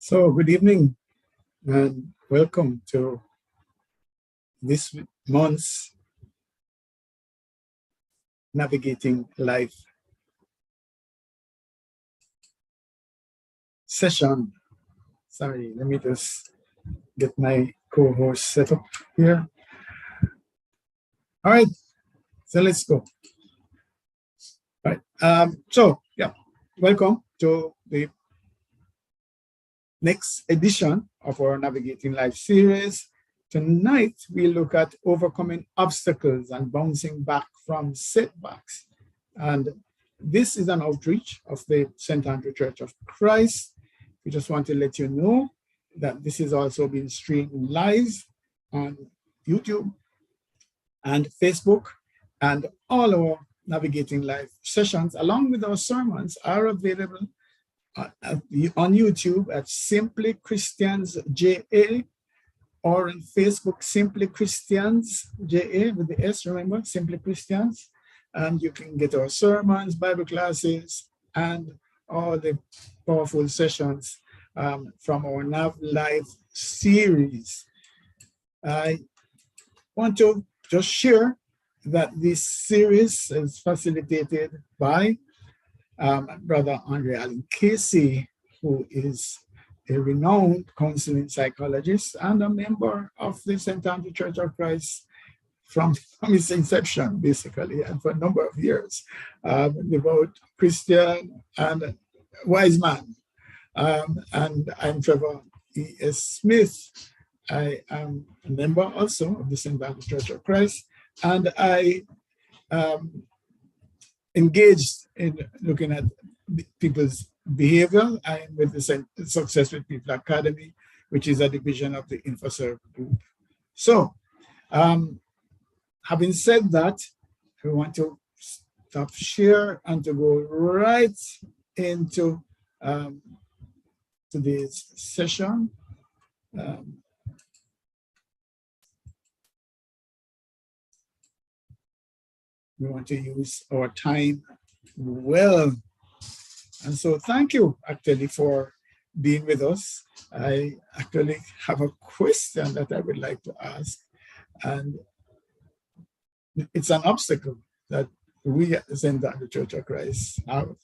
So, good evening and welcome to this month's Navigating Life session. Sorry, let me just get my co-host set up here. All right, so let's go. All right, welcome to the next edition of our Navigating Life series. Tonight, we look at overcoming obstacles and bouncing back from setbacks. And this is an outreach of the St. Andrew Church of Christ. We just want to let you know that this is also being streamed live on YouTube and Facebook, and all our Navigating Life sessions, along with our sermons, are available on YouTube at Simply Christians JA, or on Facebook, Simply Christians JA with the S, remember, Simply Christians. And you can get our sermons, Bible classes, and all the powerful sessions from our Nav Life series. I want to just share that this series is facilitated by Brother Andre Allen Casey, who is a renowned counseling psychologist and a member of the St. Andrew Church of Christ from its inception, basically, and for a number of years. Devout Christian and wise man. And I'm Trevor Smith. I am a member also of the St. Andrew Church of Christ, and I engaged in looking at people's behavior. I am with the Success with People Academy, which is a division of the InfoServe group. So, having said that, we want to stop share and to go right into today's session. We want to use our time well. And so thank you actually for being with us. I actually have a question that I would like to ask. And it's an obstacle that we at the St. Andrew Church of Christ have.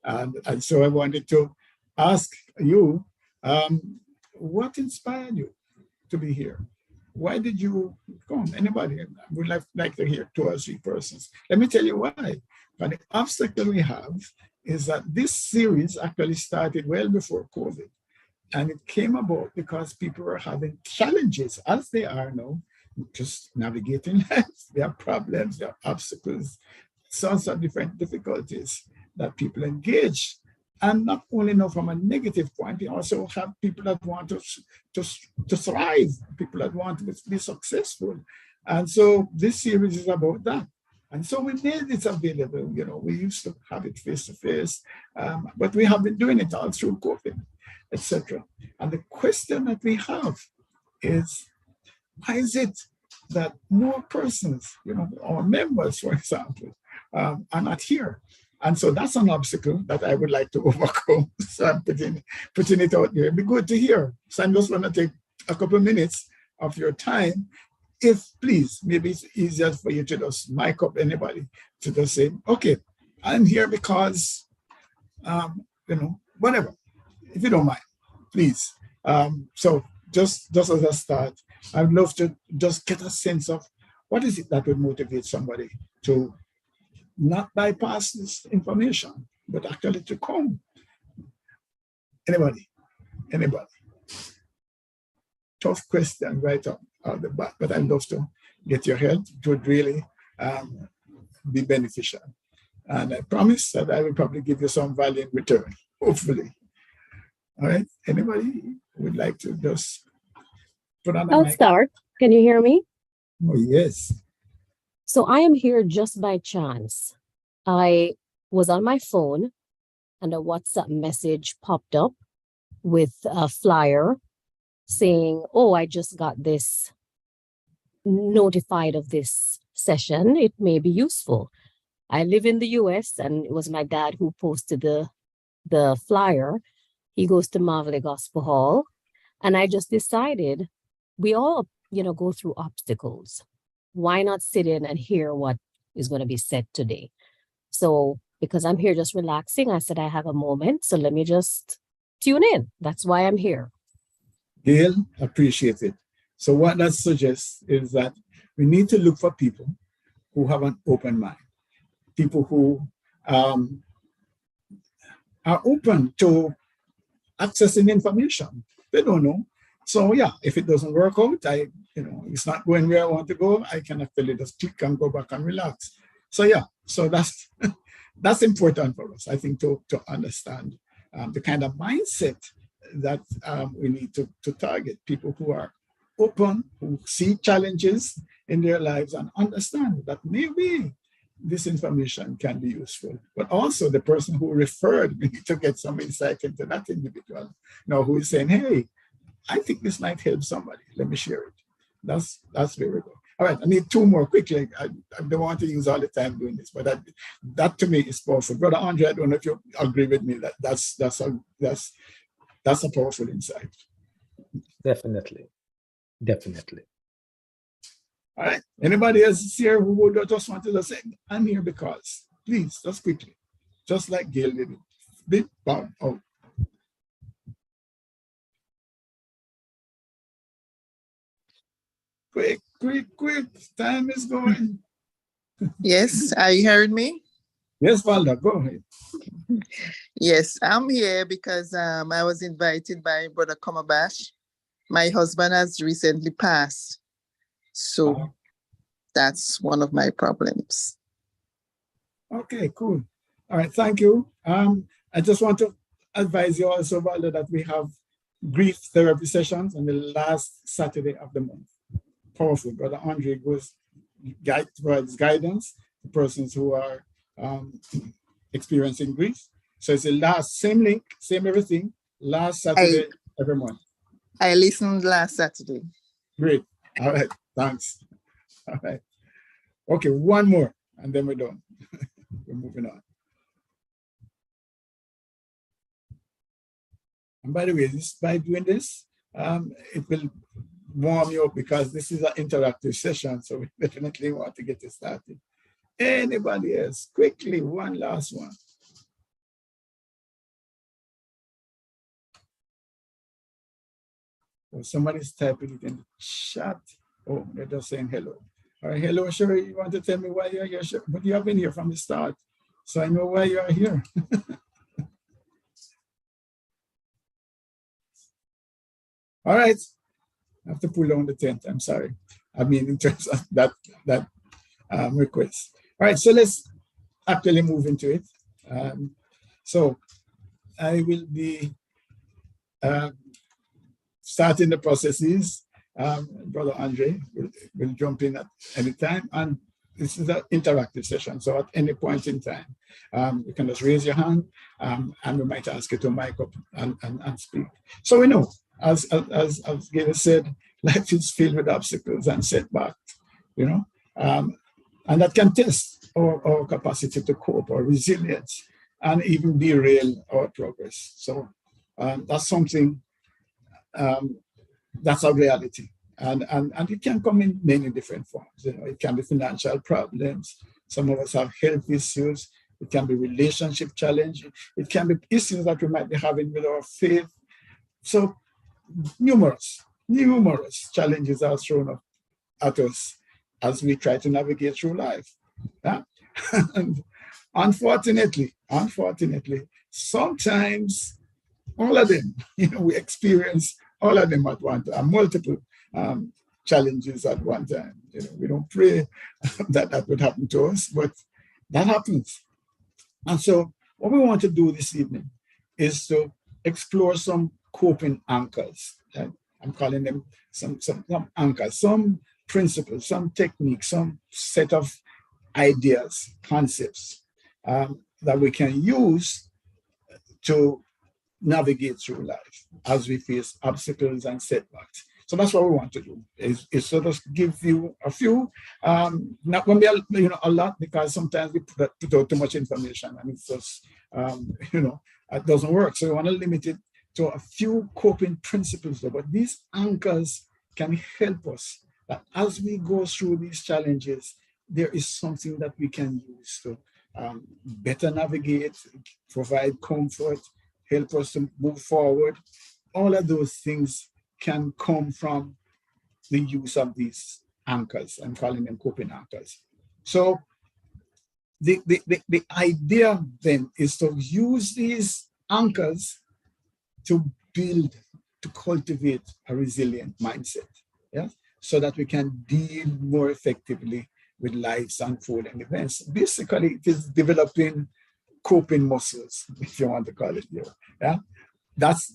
And so I wanted to ask you, what inspired you to be here? Why did you come? Anybody? I would like to hear 2 or 3 persons. Let me tell you why. But the obstacle we have is that this series actually started well before COVID. And it came about because people were having challenges, as they are now, just navigating life. There are problems, there are obstacles, sorts of different difficulties that people engage. And not only know from a negative point, we also have people that want to thrive, people that want to be successful. And so this series is about that. And so we made it available. You know, we used to have it face to face, but we have been doing it all through COVID, etc. And the question that we have is, why is it that more persons, you know, our members, for example, are not here? And so that's an obstacle that I would like to overcome. So I'm putting it out there. It'd be good to hear. So I'm just going to take a couple of minutes of your time. If, please, maybe it's easier for you to just mic up anybody to just say, okay, I'm here because, whatever, if you don't mind, please. So just as a start, I'd love to just get a sense of what is it that would motivate somebody to not bypass this information, but actually to come. Anybody? Tough question right out the back, but I'd love to get your help. It would really be beneficial. And I promise that I will probably give you some value in return, hopefully. All right, anybody would like to just put on a mic? I'll start. Can you hear me? Oh, yes. So I am here just by chance. I was on my phone and a WhatsApp message popped up with a flyer saying, oh, I just got this notified of this session. It may be useful. I live in the US and it was my dad who posted the flyer. He goes to Marvelly Gospel Hall. And I just decided we all, go through obstacles. Why not sit in and hear what is going to be said today? So because I'm here just relaxing, I said I have a moment. So let me just tune in. That's why I'm here. Gail, appreciate it. So what that suggests is that we need to look for people who have an open mind, people who are open to accessing information. They don't know. So yeah, if it doesn't work out, it's not going where I want to go, I can actually just click and go back and relax. So yeah, so that's that's important for us, I think, to understand the kind of mindset that we need to target, people who are open, who see challenges in their lives and understand that maybe this information can be useful. But also the person who referred me to get some insight into that individual, who is saying, hey, I think this might help somebody. Let me share it. That's very good. All right, I need two more quickly. I don't want to use all the time doing this, but that to me is powerful. Brother Andre, I don't know if you agree with me that that's a powerful insight. Definitely. All right. Anybody else here who would just want to say, I'm here because, please, just quickly, just like Gail did it. Big bang out. Quick. Time is going. Yes, are you hearing me? Yes, Valda, go ahead. Yes, I'm here because I was invited by Brother Komabash. My husband has recently passed. So that's one of my problems. Okay, cool. All right, thank you. I just want to advise you also, Valda, that we have grief therapy sessions on the last Saturday of the month. Powerful. Brother Andre provides guidance to persons who are experiencing grief. So it's the same link, same everything, last Saturday every month. I listened last Saturday. Great. All right. Thanks. All right. Okay, one more, and then we're done. We're moving on. And by the way, by doing this, it will warm you up because this is an interactive session, so we definitely want to get it started. Anybody else? Quickly, one last one. Oh, somebody's typing it in the chat. Oh, they're just saying hello. All right, hello, Sherry. You want to tell me why you're here? But you have been here from the start, so I know why you are here. All right. I have to pull down the tent. I'm sorry. I mean, in terms of that request. All right, so let's actually move into it. So I will be starting the processes. Brother Andre will jump in at any time. And this is an interactive session. So at any point in time, you can just raise your hand and we might ask you to mic up and speak. So we know, as Gail said, life is filled with obstacles and setbacks, and that can test our capacity to cope, our resilience, and even derail our progress. So that's something that's a reality. And it can come in many different forms. It can be financial problems. Some of us have health issues. It can be relationship challenge. It can be issues that we might be having with our faith. So numerous challenges are thrown up at us as we try to navigate through life. Yeah? And unfortunately, sometimes all of them, we experience all of them at one time, multiple challenges at one time. We don't pray that would happen to us, but that happens. And so what we want to do this evening is to explore some coping anchors. Right? I'm calling them some anchors, some principles, some techniques, some set of ideas, concepts that we can use to navigate through life as we face obstacles and setbacks. So that's what we want to do, is sort of give you a few, not going to be a lot, because sometimes we put out too much information and it's just, it doesn't work. So we want to limit it to a few coping principles, though, but these anchors can help us that as we go through these challenges, there is something that we can use to better navigate, provide comfort, help us to move forward. All of those things can come from the use of these anchors. I'm calling them coping anchors. So the idea then is to use these anchors to build, to cultivate a resilient mindset, yeah, so that we can deal more effectively with life's unfolding events. Basically, it is developing coping muscles, if you want to call it, yeah. That's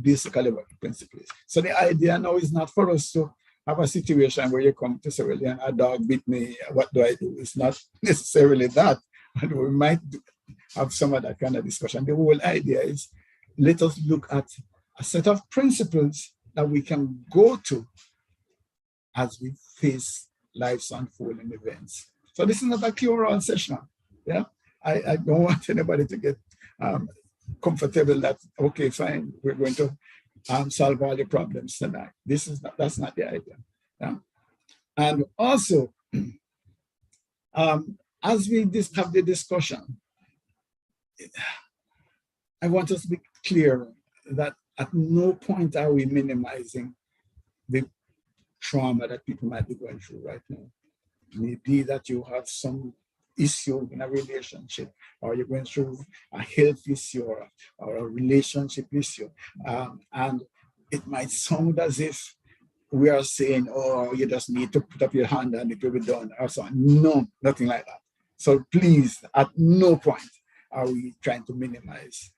basically what the principle is. So the idea now is not for us to have a situation where you come to say, well, yeah, a dog bit me, what do I do? It's not necessarily that. And we might have some of that kind of discussion. The whole idea is let us look at a set of principles that we can go to as we face life's unfolding events. So this is not a cure-all session. Yeah, I don't want anybody to get comfortable that, okay, fine, we're going to solve all your problems tonight. That's not the idea. Yeah? And also, as we have the discussion, I want us to be clear that at no point are we minimizing the trauma that people might be going through right now. Maybe that you have some issue in a relationship, or you're going through a health issue or a relationship issue. And it might sound as if we are saying, oh, you just need to put up your hand and it will be done or so. No, nothing like that. So please, at no point are we trying to minimize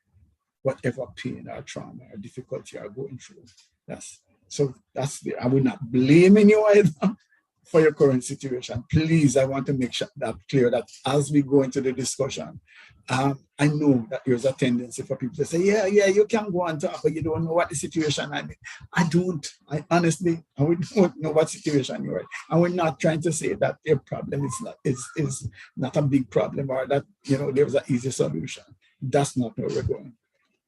whatever pain or trauma or difficulty you are going through. I will not blaming you either for your current situation. Please, I want to make sure that clear that as we go into the discussion, I know that there's a tendency for people to say, yeah, you can go and talk, but you don't know what the situation I mean. I don't. I honestly, I don't know what situation you're in. And we're not trying to say that your problem is not a big problem or that, there's an easy solution. That's not where we're going.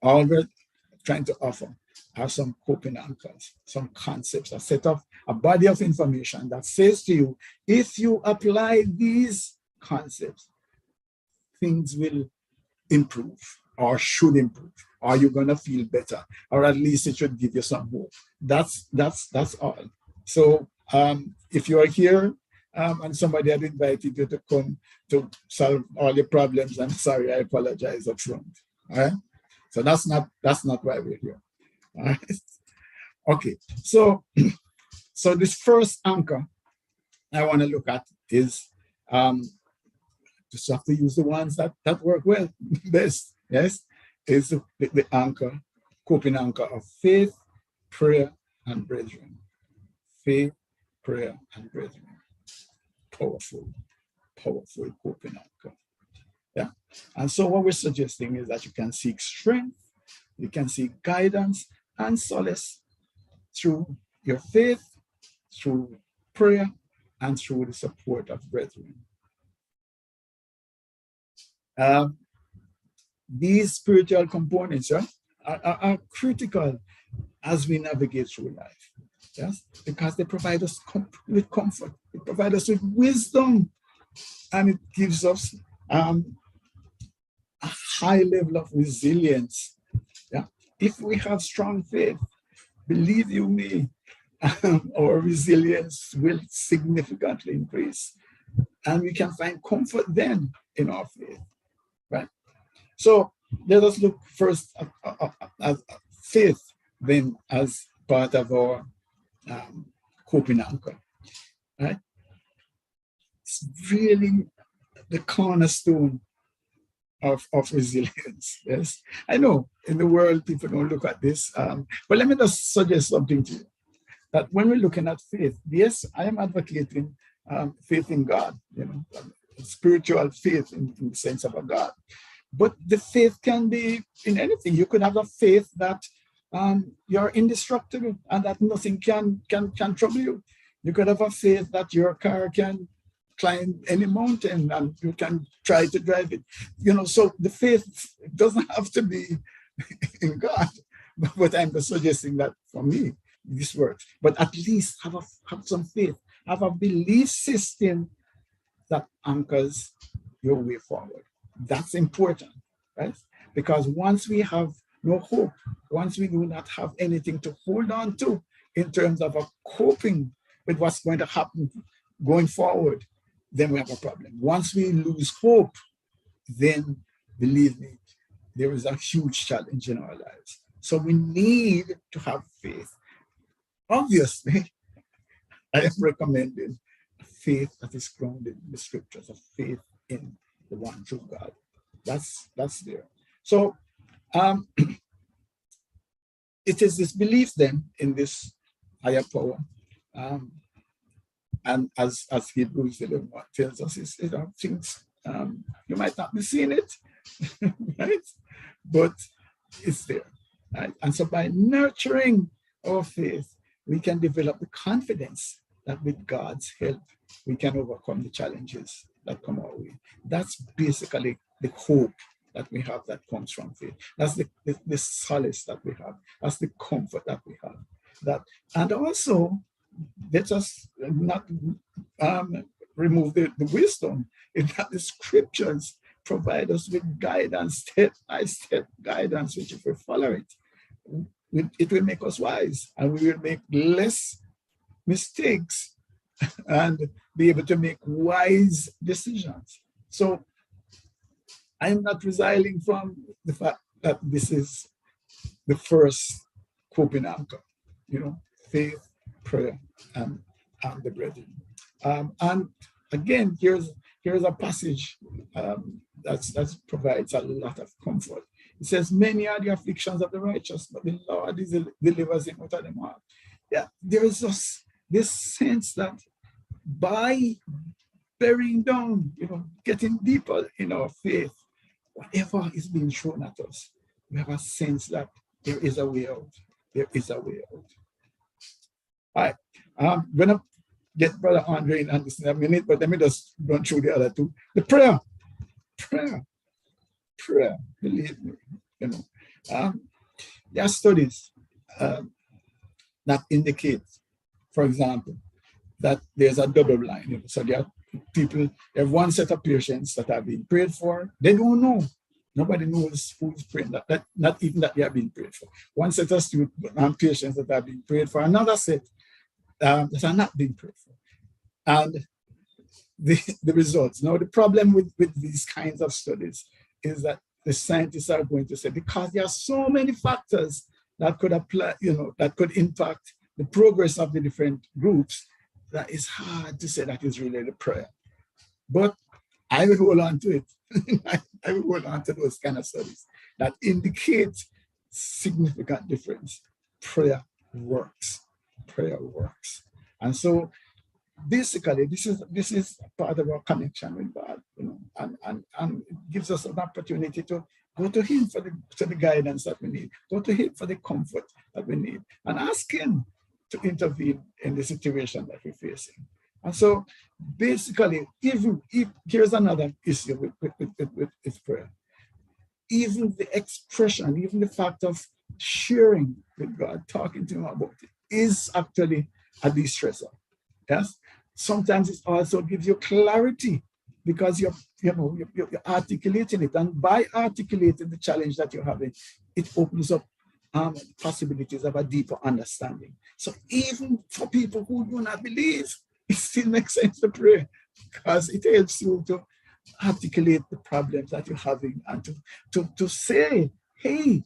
All we're trying to offer are some coping anchors, some concepts, a body of information that says to you, if you apply these concepts, things will improve or should improve, or you're going to feel better, or at least it should give you some hope. That's all. So if you are here and somebody had invited you to come to solve all your problems, I'm sorry, I apologize up front. All right? So that's not why we're here. All right. Okay. So this first anchor I want to look at is just have to use the ones that work well best. Yes, is the anchor, coping anchor of faith, prayer, and brethren. Faith, prayer, and brethren. Powerful coping anchor. Yeah. And so what we're suggesting is that you can seek strength, you can seek guidance and solace through your faith, through prayer, and through the support of brethren. These spiritual components are critical as we navigate through life. Yes, because they provide us with comfort, they provide us with wisdom, and it gives us a high level of resilience. Yeah, if we have strong faith, believe you me, our resilience will significantly increase, and we can find comfort then in our faith. Right. So let us look first at faith, then as part of our coping anchor. Right. It's really the cornerstone of resilience. Yes, I know in the world people don't look at this, but let me just suggest something to you. That when we're looking at faith, yes, I am advocating faith in God, spiritual faith in the sense of a God. But the faith can be in anything. You could have a faith that you're indestructible and that nothing can trouble you. You could have a faith that your car can climb any mountain and you can try to drive it. So the faith doesn't have to be in God. But I'm just suggesting that for me, this works. But at least have some faith, have a belief system that anchors your way forward. That's important, right? Because once we have no hope, once we do not have anything to hold on to in terms of coping with what's going to happen going forward, then we have a problem. Once we lose hope, then believe me, there is a huge challenge in our lives. So we need to have faith. Obviously, I am recommending faith that is grounded in the scriptures, of faith in the one true God. That's there. So it is this belief then in this higher power. And as Hebrews 11 tells us, is things you might not be seeing it, right? But it's there. Right? And so by nurturing our faith, we can develop the confidence that with God's help, we can overcome the challenges that come our way. That's basically the hope that we have that comes from faith. That's the solace that we have. That's the comfort that we have. And also, let us not remove the wisdom in that the scriptures provide us with guidance, step-by-step guidance, which if we follow it will make us wise, and we will make less mistakes and be able to make wise decisions. So I'm not resiling from the fact that this is the first coping anchor, faith, prayer, and the brethren. And again, here's a passage that provides a lot of comfort. It says, many are the afflictions of the righteous, but the Lord delivers him out of them all. Yeah, there is just this sense that by bearing down, getting deeper in our faith, whatever is being shown at us, we have a sense that there is a way out. There is a way out. All right. I'm going to get Brother Andre in on this in a minute, but let me just run through the other two. The prayer. Believe me, there are studies that indicate, for example, that there's a double blind. So there are people, they have one set of patients that are being prayed for. They don't know. Nobody knows who's praying, not even that they are being prayed for. One set of patients that are being prayed for, another set that are not being prayed for. And the results. Now, the problem with these kinds of studies is that the scientists are going to say, because there are so many factors that could apply, that could impact the progress of the different groups, that it's hard to say that is really the prayer. But I will hold on to it. I will hold on to those kind of studies that indicate significant difference. Prayer works. Prayer works. And so basically, this is part of our connection with God, and it gives us an opportunity to go to Him for the guidance that we need, go to Him for the comfort that we need, and ask Him to intervene in the situation that we're facing. And so, basically, if here's another issue with prayer. Even the expression, even the fact of sharing with God, talking to Him about it, is actually a de-stressor. Yes. Sometimes it also gives you clarity because you're articulating it, and by articulating the challenge that you're having, it opens up possibilities of a deeper understanding. So even for people who do not believe, it still makes sense to pray because it helps you to articulate the problems that you're having and to say, hey,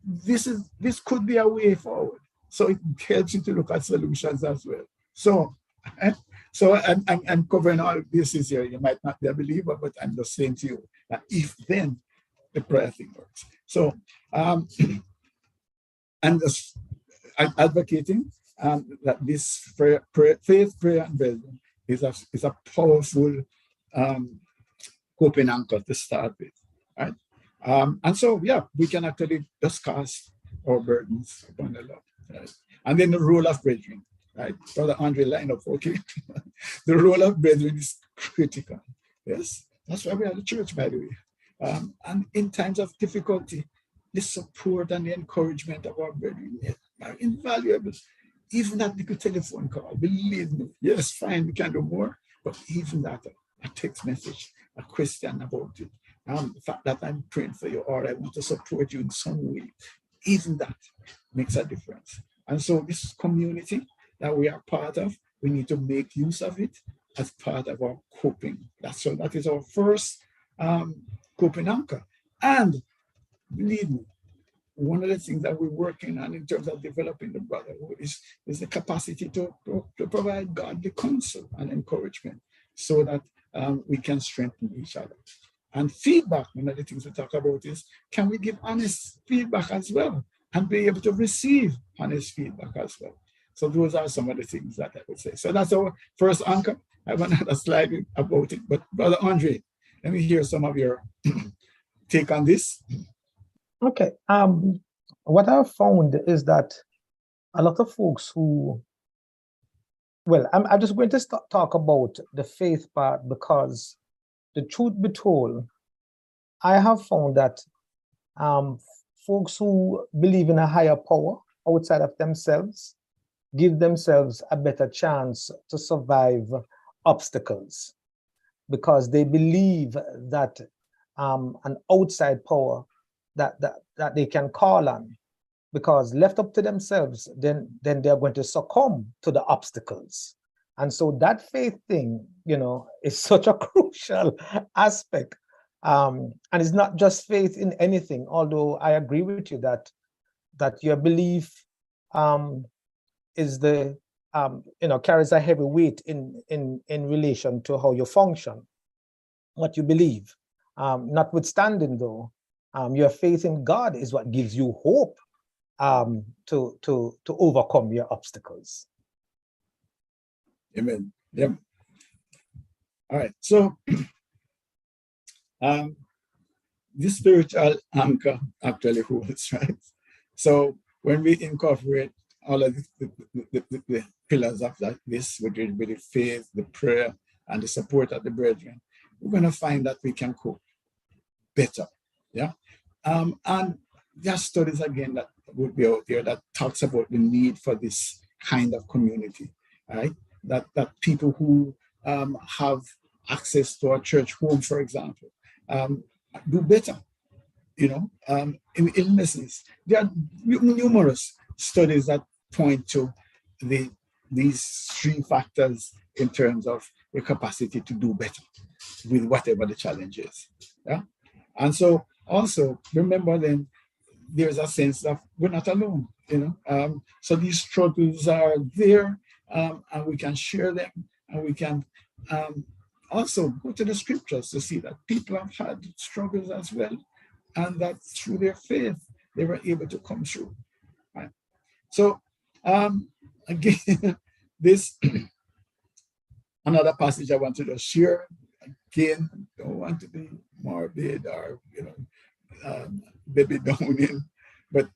this could be a way forward. So it helps you to look at solutions as well. So I'm covering all bases here. You might not be a believer, but I'm just saying to you that if then the prayer thing works. So I'm just advocating that this faith, prayer, and brethren is a powerful coping anchor to start with, right? And so we can actually discuss our burdens upon the Lord, right? And then the role of brethren. Right, Brother Andre, line up, okay? The role of brethren is critical. Yes, that's why we are the church, by the way. And in times of difficulty, the support and the encouragement of our brethren are invaluable. Even that little telephone call, believe me, yes, fine, we can do more, but even that, a text message, a question about it, the fact that I'm praying for you or I want to support you in some way, even that makes a difference. And so this community that we are part of, we need to make use of it as part of our coping. That is our first coping anchor. And believe me, one of the things that we're working on in terms of developing the brotherhood is the capacity to provide godly counsel and encouragement so that we can strengthen each other. And feedback, one of the things we talk about is, can we give honest feedback as well and be able to receive honest feedback as well? So those are some of the things that I would say. So that's our first anchor. I have another slide about it, but Brother Andre, let me hear some of your take on this. Okay. What I've found is that a lot of folks who, well, I'm just going to talk about the faith part, because the truth be told, I have found that folks who believe in a higher power outside of themselves give themselves a better chance to survive obstacles, because they believe that an outside power that they can call on, because left up to themselves, then they're going to succumb to the obstacles. And so that faith thing, is such a crucial aspect. And it's not just faith in anything, although I agree with you that your belief is carries a heavy weight in relation to how you function, what you believe. Notwithstanding though, your faith in God is what gives you hope to overcome your obstacles. Amen. Yep. All right. So the spiritual anchor actually holds, right? So when we incorporate all of the pillars of this, which is the faith, the prayer, and the support of the brethren, we're going to find that we can cope better. Yeah. And there are studies again that would be out there that talks about the need for this kind of community, right? That people who have access to a church home, for example, do better, in illnesses. There are numerous studies that point to these three factors in terms of the capacity to do better with whatever the challenge is. Yeah. And so also remember then there's a sense of we're not alone, so these struggles are there, and we can share them, and we can also go to the scriptures to see that people have had struggles as well, and that through their faith they were able to come through. Right? So again, this another passage I want to share. Again, don't want to be morbid or baby downing, but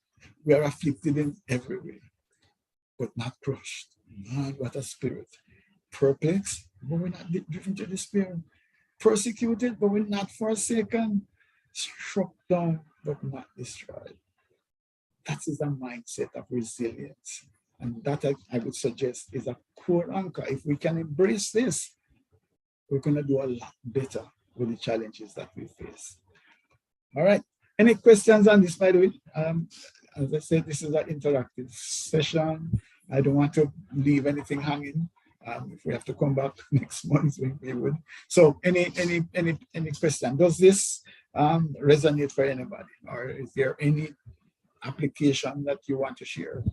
we are afflicted in every way, but not crushed. Man, what a spirit. Perplexed, but we're not driven to despair. Persecuted, but we're not forsaken. Struck down, but not destroyed. That is a mindset of resilience. And that I would suggest is a core anchor. If we can embrace this, we're going to do a lot better with the challenges that we face. All right. Any questions on this, by the way? As I said, this is an interactive session. I don't want to leave anything hanging. If we have to come back next month, we would. So any question? Does this resonate for anybody? Or is there any application that you want to share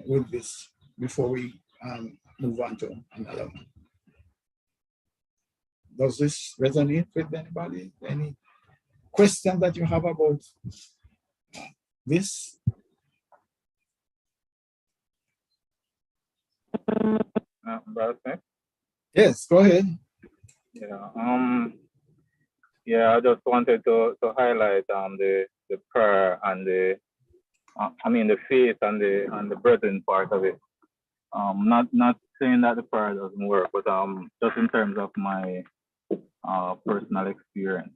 with this before we move on to another one? Does this resonate with anybody? Any question that you have about this? Brother Smith? Yes, go ahead. Yeah, I just wanted to highlight the prayer and the faith and the brethren part of it. Not saying that the prayer doesn't work, but just in terms of my personal experience.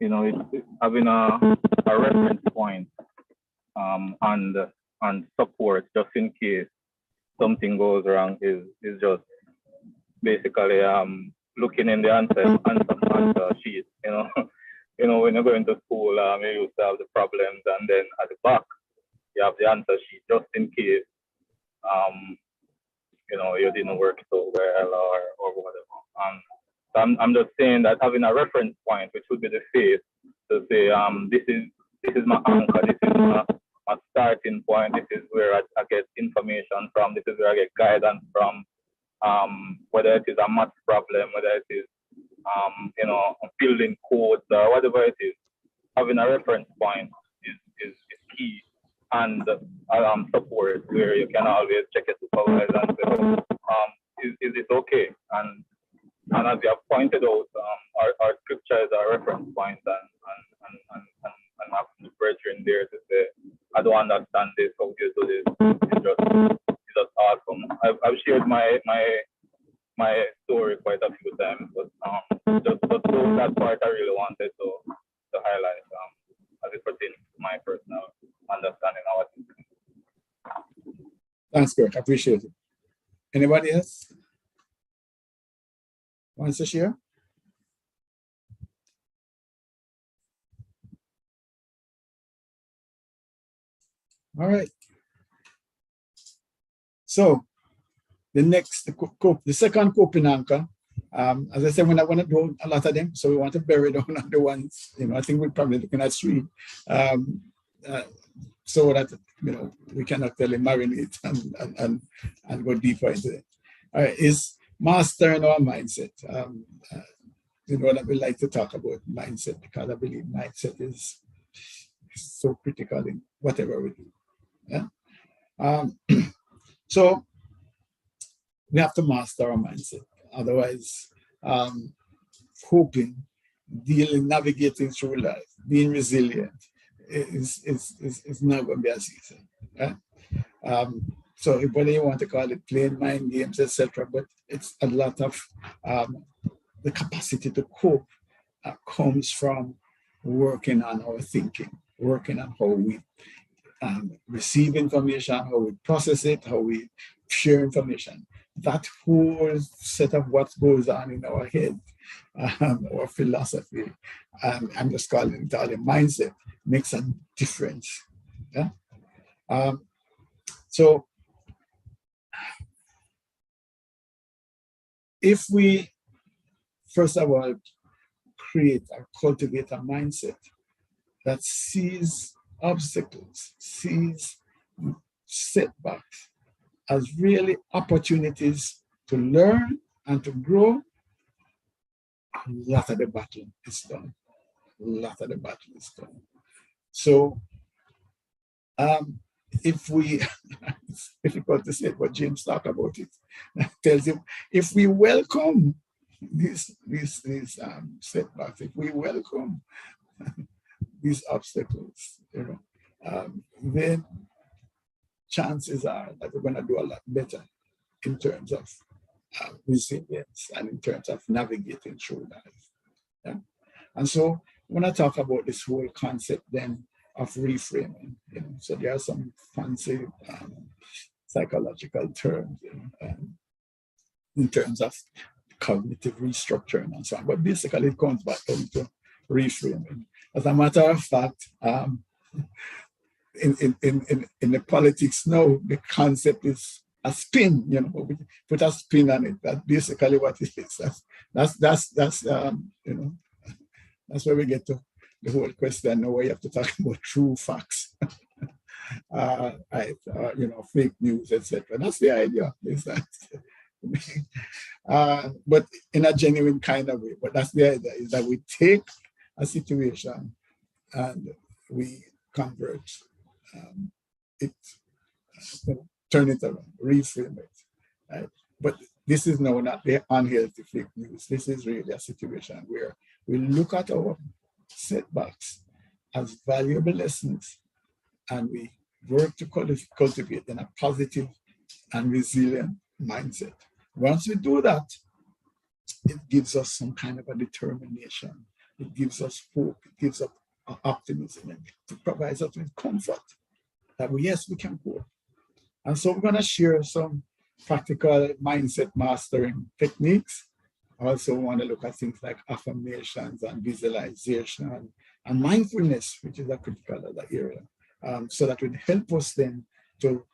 having a reference point and support just in case something goes wrong is just basically looking in the answer sheet. When you're going to school, you used to have the problems, and then at the back you have the answer sheet just in case you didn't work so well or whatever. So I'm just saying that having a reference point, which would be the face, to say this is my anchor, this is my starting point, this is where I get information from, this is where I get guidance from, whether it is a math problem, whether it is building codes or whatever it is. Having a reference point is key, and support where you can always check your supervisor and say, is this okay? And as you have pointed out, our scripture is our reference point, and having the brethren there to say, I don't understand this, how do you do this? It's just awesome. I've shared my story quite a few times, but just that part I really wanted to highlight as it pertains to my personal understanding of it. Thanks, Kirk. I appreciate it. Anybody else wants to share? All right. So the second coping anchor, as I said, we're not going to do a lot of them, so we want to bury down on the ones, I think we're probably looking at 3, so that, we can actually marinate and go deeper into it. All right, is mastering our mindset. That we like to talk about mindset, because I believe mindset is so critical in whatever we do. Yeah. So we have to master our mindset. Otherwise, coping, dealing, navigating through life, being resilient is not going to be as easy. Right? So whether you want to call it playing mind games, etc., but it's a lot of the capacity to cope comes from working on our thinking, working on how we receive information, how we process it, how we share information. That whole set of what goes on in our head, our philosophy, I'm just calling it all a mindset, makes a difference. Yeah. So if we, first of all, create or cultivate a mindset that sees obstacles, sees setbacks as really opportunities to learn and to grow, a lot of the battle is done. So if we, it's difficult to say it, but James talked about it, tells him, if we welcome these setbacks, if we welcome these obstacles, then chances are that we're going to do a lot better in terms of resilience and in terms of navigating through life. Yeah? And so when I talk about this whole concept then of reframing, so there are some fancy psychological terms in terms of cognitive restructuring and so on, but basically it comes back down to reframing. As a matter of fact, in the politics now, the concept is a spin. We put a spin on it. That's basically what it is. That's where we get to the whole question now, where you have to talk about true facts, fake news, etc. That's the idea. Is that, but in a genuine kind of way. But that's the idea: is that we take a situation and we convert it, turn it around, reframe it. Right? But this is now not the unhealthy fake news. This is really a situation where we look at our setbacks as valuable lessons and we work to cultivate in a positive and resilient mindset. Once we do that, it gives us some kind of a determination It gives us hope. It gives us optimism, and it provides us with comfort that yes, we can cope. And so we're going to share some practical mindset mastering techniques. I also want to look at things like affirmations and visualization and mindfulness, which is a critical other area. So that would help us then to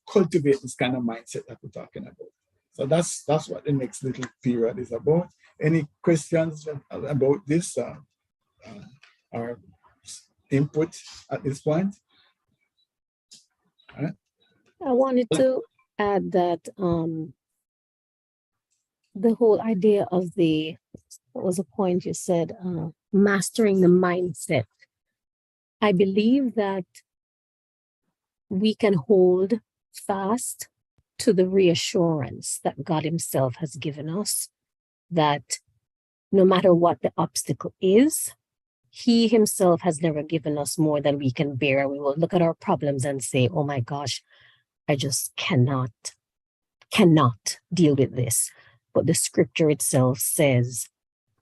cultivate this kind of mindset that we're talking about. So that's what the next little period is about. Any questions about this or input at this point? All right. I wanted to add that the whole idea of what was the point you said, mastering the mindset. I believe that we can hold fast to the reassurance that God Himself has given us, that no matter what the obstacle is, He Himself has never given us more than we can bear. We will look at our problems and say, oh my gosh, I just cannot deal with this. But the scripture itself says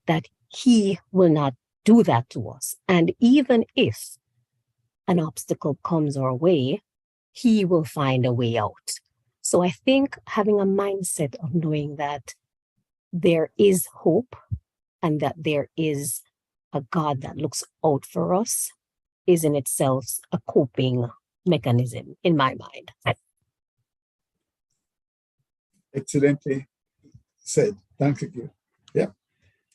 that He will not do that to us. And even if an obstacle comes our way, He will find a way out. So I think having a mindset of knowing that there is hope and that there is a God that looks out for us is in itself a coping mechanism in my mind. Excellently said. Thank you. Yeah,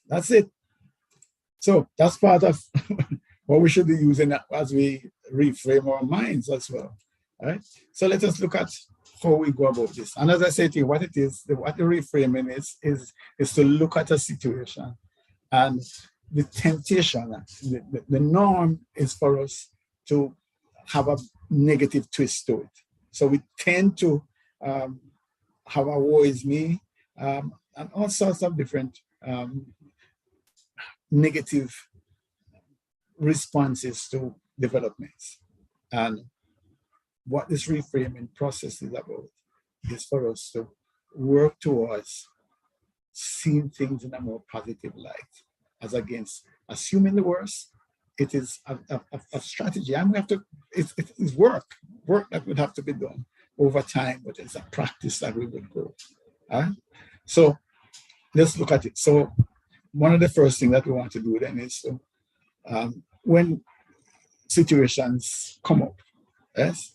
that's it. So that's part of what we should be using as we reframe our minds as well. All right. So let us look at how we go about this. And as I said to you, what it is, what the reframing is to look at a situation, and the temptation, the norm is for us to have a negative twist to it. So we tend to have a woe is me, and all sorts of different negative responses to developments. And what this reframing process is about is for us to work towards seeing things in a more positive light, as against assuming the worst. It is a strategy, and we have to, it is work that would have to be done over time, but it's a practice that we would go. All right? So let's look at it. So one of the first things that we want to do then is to, when situations come up, yes,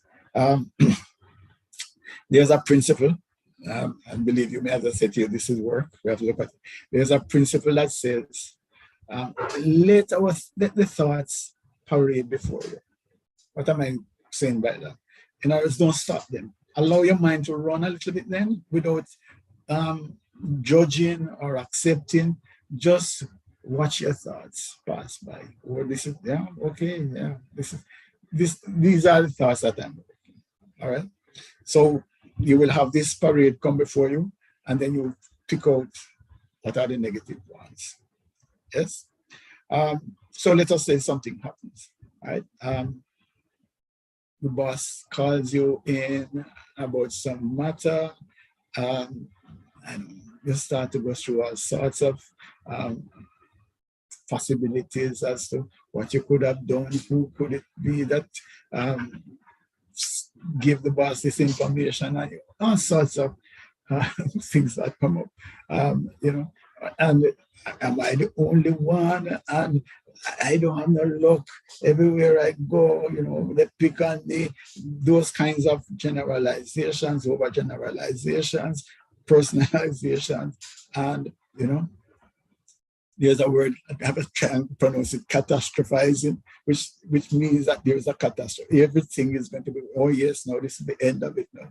there's a principle, and believe you me, as I said to you, this is work. We have to look at it. There's a principle that says, let the thoughts parade before you. What am I saying by that? In other words, don't stop them. Allow your mind to run a little bit then without judging or accepting. Just watch your thoughts pass by. Oh, this is, yeah, okay, yeah, these are the thoughts that I'm making. All right. So you will have this parade come before you, and then you pick out what are the negative ones. Yes. So let us say something happens. Right. The boss calls you in about some matter, and you start to go through all sorts of possibilities as to what you could have done. Who could it be that give the boss this information, and all sorts of things that come up, and am I the only one? And I don't have no luck. Everywhere I go, they pick on me. Those kinds of generalizations, overgeneralizations, personalizations, and there's a word, I have to try and pronounce it, catastrophizing, which means that there's a catastrophe. Everything is going to be, oh yes, no, this is the end of it now.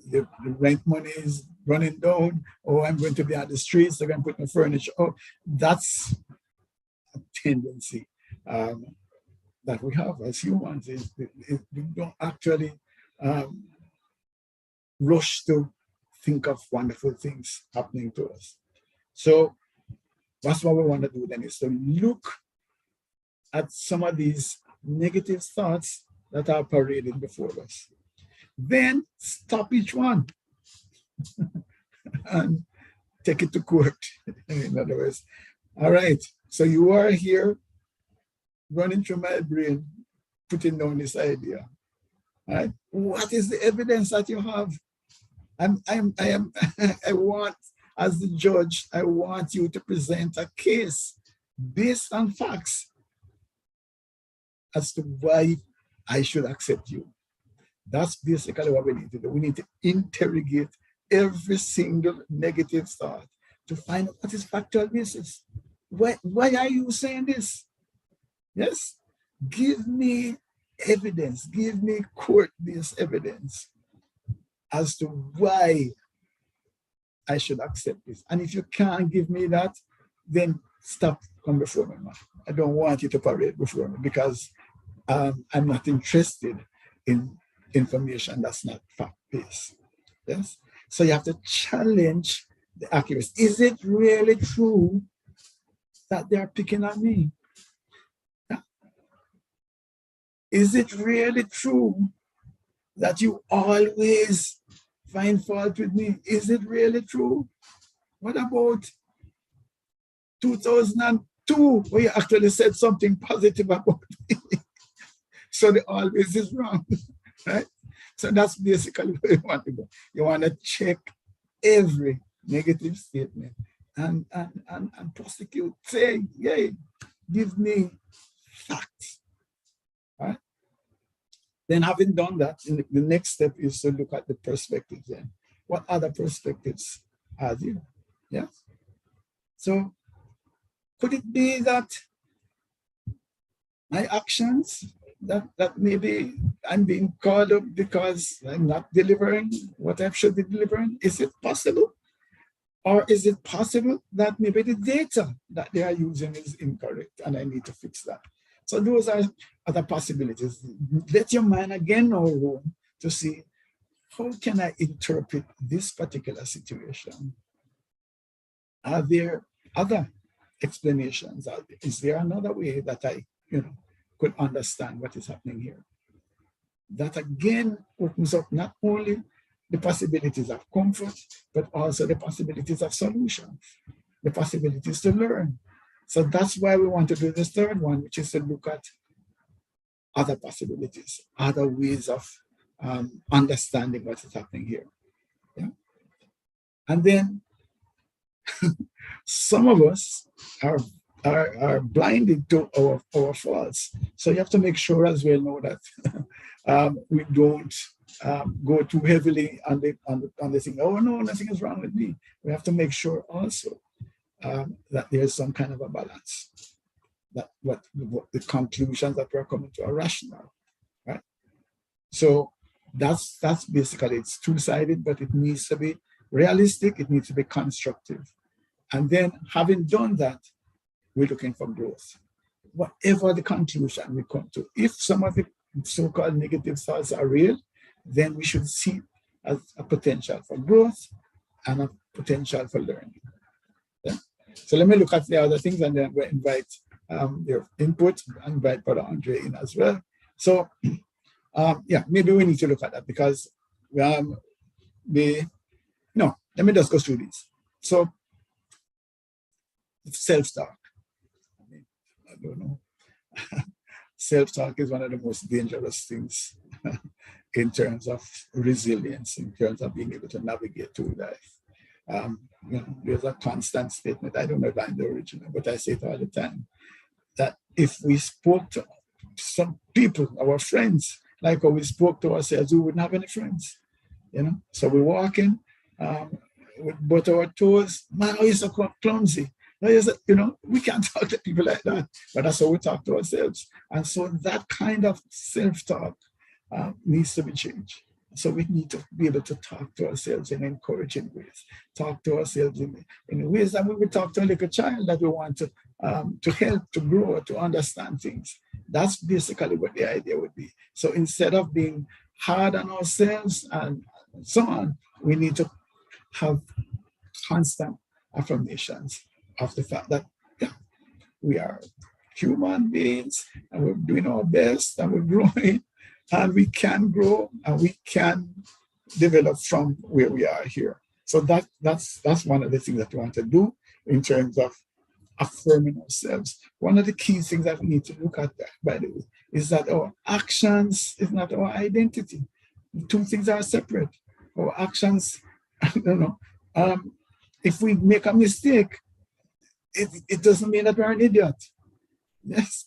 The rent money is running down. Oh, I'm going to be on the streets, they're going to put my furniture. Oh, that's a tendency that we have as humans. We don't actually rush to think of wonderful things happening to us. So that's what we want to do then, is to look at some of these negative thoughts that are parading before us. Then stop each one and take it to court. In other words, All right. So you are here running through my brain, putting down this idea. All right. What is the evidence that you have? I want, as the judge, I want you to present a case based on facts as to why I should accept you. That's basically what we need to do. We need to interrogate every single negative thought to find out what is factual basis. Why are you saying this? Yes? Give me evidence, give me court-based evidence as to why I should accept this. And if you can't give me that, then stop, come before me, man. I don't want you to parade before me because I'm not interested in information that's not fact-based. Yes? So you have to challenge the accuracy. Is it really true that they're picking on me? Yeah. Is it really true that you always find fault with me? Is it really true? What about 2002, where you actually said something positive about me? So the always is wrong, right? So that's basically where you want to go. You want to check every negative statement and prosecute, say, yay, give me facts, right? Then having done that, the next step is to look at the perspectives then. What other perspectives are there? Yeah. So could it be that my actions, that maybe I'm being called up because I'm not delivering what I should be delivering? Is it possible? Or is it possible that maybe the data that they are using is incorrect and I need to fix that? So those are other possibilities. Let your mind again know room to see, how can I interpret this particular situation? Are there other explanations? Is there another way that I could understand what is happening here? That again opens up not only the possibilities of comfort, but also the possibilities of solutions, the possibilities to learn. So that's why we want to do this third one, which is to look at other possibilities, other ways of understanding what is happening here. Yeah? And then some of us are blinded to our faults. So you have to make sure as well know that we don't go too heavily on the thing. Oh no, nothing is wrong with me. We have to make sure also that there's some kind of a balance. That what the conclusions that we're coming to are rational, right? So that's basically, it's two-sided, but it needs to be realistic. It needs to be constructive. And then having done that, we're looking for growth. Whatever the conclusion we come to, if some of the so-called negative thoughts are real, then we should see as a potential for growth and a potential for learning. Yeah? So let me look at the other things and then we'll invite their input and invite Brother Andre in as well. So yeah, maybe we need to look at that because let me just go through these. So self-talk. I don't know. Self-talk is one of the most dangerous things in terms of resilience, in terms of being able to navigate through life. There's a constant statement. I don't know if I'm the original, but I say it all the time, that if we spoke to some people, our friends, like how we spoke to ourselves, we wouldn't have any friends. So we're walking with both our toes. Man, how you so clumsy? We can't talk to people like that, but that's how we talk to ourselves. And so that kind of self-talk needs to be changed. So we need to be able to talk to ourselves in encouraging ways, talk to ourselves in ways that we would talk to a little child that we want to help, to grow, to understand things. That's basically what the idea would be. So instead of being hard on ourselves and so on, we need to have constant affirmations of the fact that we are human beings and we're doing our best and we're growing and we can grow and we can develop from where we are here. So that's one of the things that we want to do in terms of affirming ourselves. One of the key things that we need to look at, by the way, is that our actions is not our identity. The two things are separate. Our actions, I don't know, if we make a mistake, it doesn't mean that we're an idiot. Yes.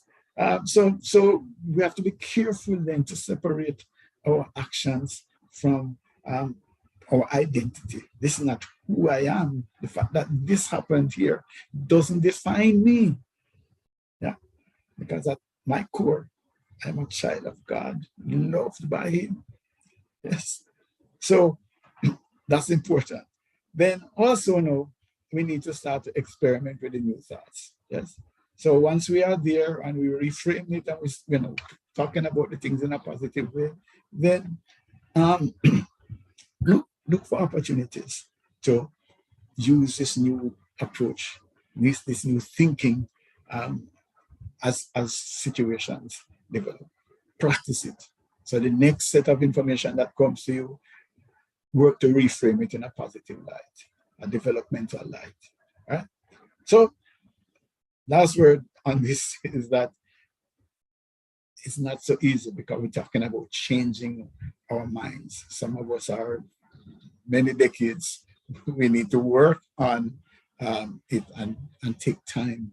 So we have to be careful then to separate our actions from our identity. This is not who I am. The fact that this happened here doesn't define me. Yeah, because at my core, I'm a child of God, loved by Him. Yes. So that's important. Then also know we need to start to experiment with the new thoughts. Yes. So once we are there and we reframe it and we talking about the things in a positive way, then look for opportunities to use this new approach, this new thinking as situations develop. Practice it. So the next set of information that comes to you, work to reframe it in a positive light, a developmental light. Right? So last word on this is that it's not so easy because we're talking about changing our minds. Some of us are many decades. We need to work on it and take time,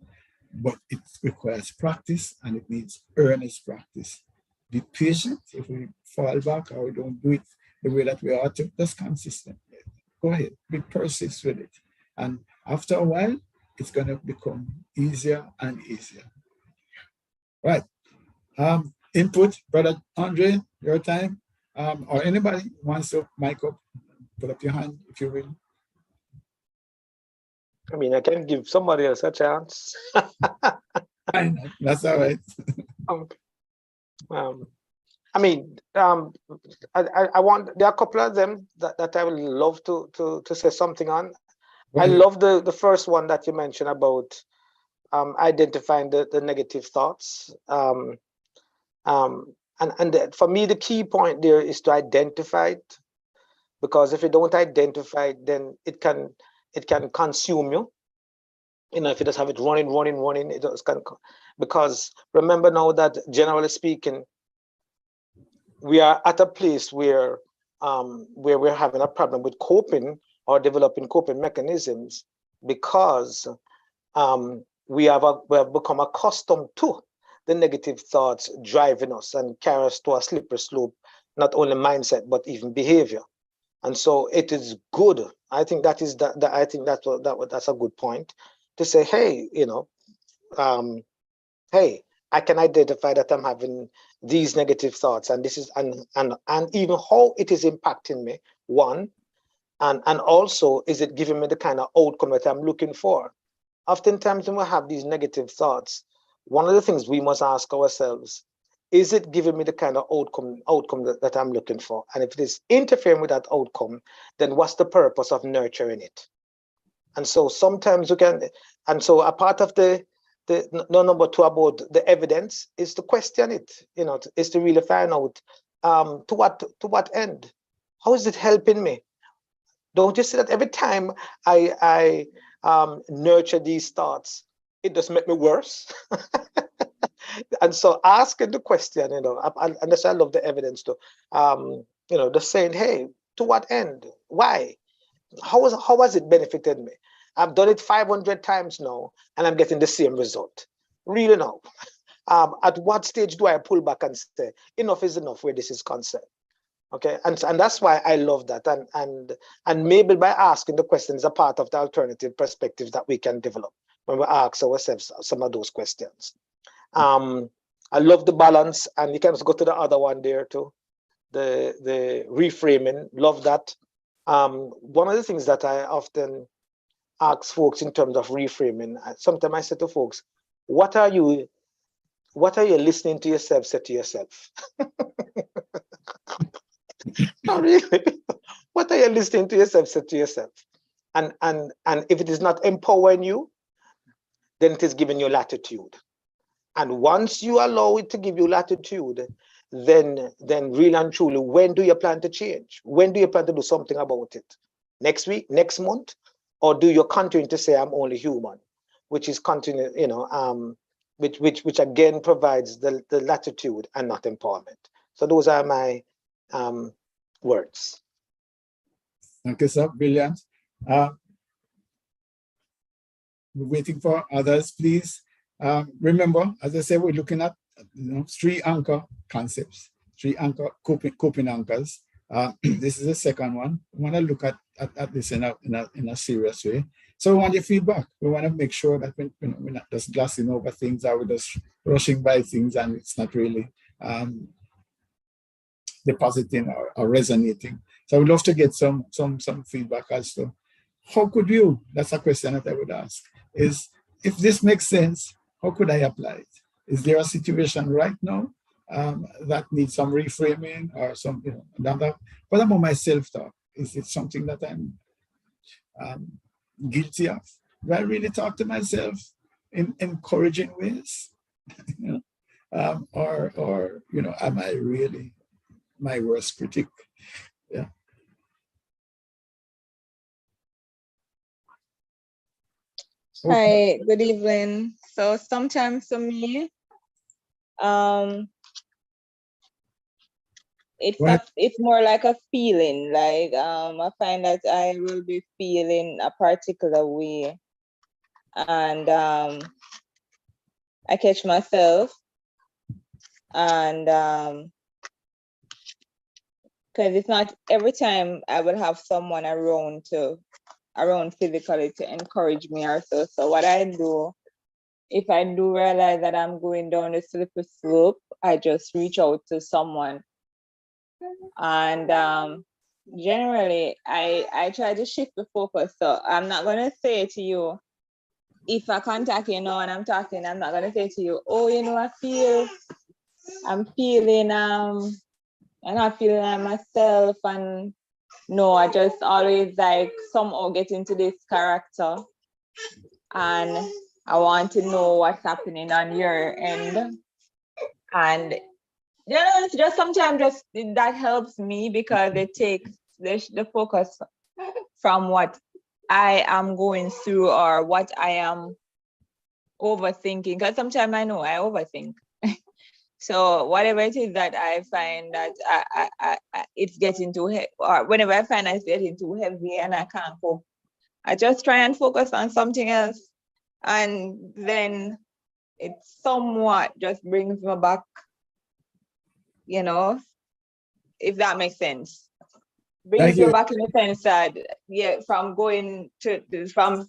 but it requires practice and it needs earnest practice. Be patient. If we fall back or we don't do it the way that we ought to, that's consistent. Go ahead, be persistent with it. And after a while, it's going to become easier and easier. Right. Input, Brother Andre, your time. Or anybody wants to mic up, put up your hand if you will. I mean, I can give somebody else a chance. That's all right. Okay. I mean, I want, there are a couple of them that I would love to say something on. I love the first one that you mentioned about identifying the negative thoughts. And for me, the key point there is to identify it, because if you don't identify it, then it can consume you. You know, if you just have it running, it just can. Because remember now that generally speaking, we are at a place where we're having a problem with coping or developing coping mechanisms because we have become accustomed to the negative thoughts driving us and carry us to a slippery slope, not only mindset but even behavior. And so it is good. I think that is I think that's a good point to say, hey, you know, hey, I can identify that I'm having these negative thoughts, and this is and even how it is impacting me. One, and also, is it giving me the kind of outcome that I'm looking for? Oftentimes when we have these negative thoughts, one of the things we must ask ourselves, is it giving me the kind of outcome that I'm looking for? And if it is interfering with that outcome, then what's the purpose of nurturing it? And so sometimes you can, and so a part of the number two about the evidence is to question it, you know, is to really find out to what end? How is it helping me? Don't you see that every time I nurture these thoughts, it does make me worse? And so asking the question, you know, and that's, I love the evidence too, you know, just saying, hey, to what end? Why? How has it benefited me? I've done it 500 times now, and I'm getting the same result. Really now. At what stage do I pull back and say, enough is enough where this is concerned? Okay, and that's why I love that. And maybe by asking the questions, a part of the alternative perspectives that we can develop when we ask ourselves some of those questions. I love the balance, and you can also go to the other one there too, the reframing. Love that. One of the things that I often ask folks in terms of reframing, sometimes I say to folks, what are you listening to yourself say to yourself? Not really. What are you listening to yourself say to yourself? And if it is not empowering you, then it is giving you latitude. And once you allow it to give you latitude, then really and truly, when do you plan to change? When do you plan to do something about it? Next week, next month? Or do you continue to say, I'm only human? which is continue, which again provides the latitude and not empowerment. So those are my words. Thank you, sir. Brilliant. We're waiting for others, please. Remember, as I said, we're looking at 3 anchor concepts, 3 anchor coping anchors. This is the second one. We want to look at this in a serious way. So we want your feedback. We want to make sure that we're not just glossing over things, or we're just rushing by things and it's not really depositing or resonating. So I would love to get some feedback as to how could you, that's a question that I would ask, is if this makes sense, how could I apply it? Is there a situation right now that needs some reframing or some, what about my self-talk? Is it something that I'm guilty of? Do I really talk to myself in encouraging ways? Or am I really my worst critic? Yeah. Okay. Hi, good evening. So sometimes for me, it's more like a feeling. Like I find that I will be feeling a particular way, and I catch myself, and because it's not every time I will have someone around physically to encourage me or so. So what I do, if I do realize that I'm going down a slippery slope, I just reach out to someone. And generally, I try to shift the focus. So I'm not going to say to you, if I contact you now and I'm talking, I'm not going to say to you, oh, I'm not feeling like myself. And no, I just always like somehow get into this character. And I want to know what's happening on your end. And it's just sometimes that helps me because it takes the focus from what I am going through or what I am overthinking. Because sometimes I know I overthink. So whatever it is that I find that it's getting too heavy, or whenever I find it's getting too heavy and I can't cope, I just try and focus on something else. And then it somewhat just brings me back, if that makes sense. Brings you back in the sense that, from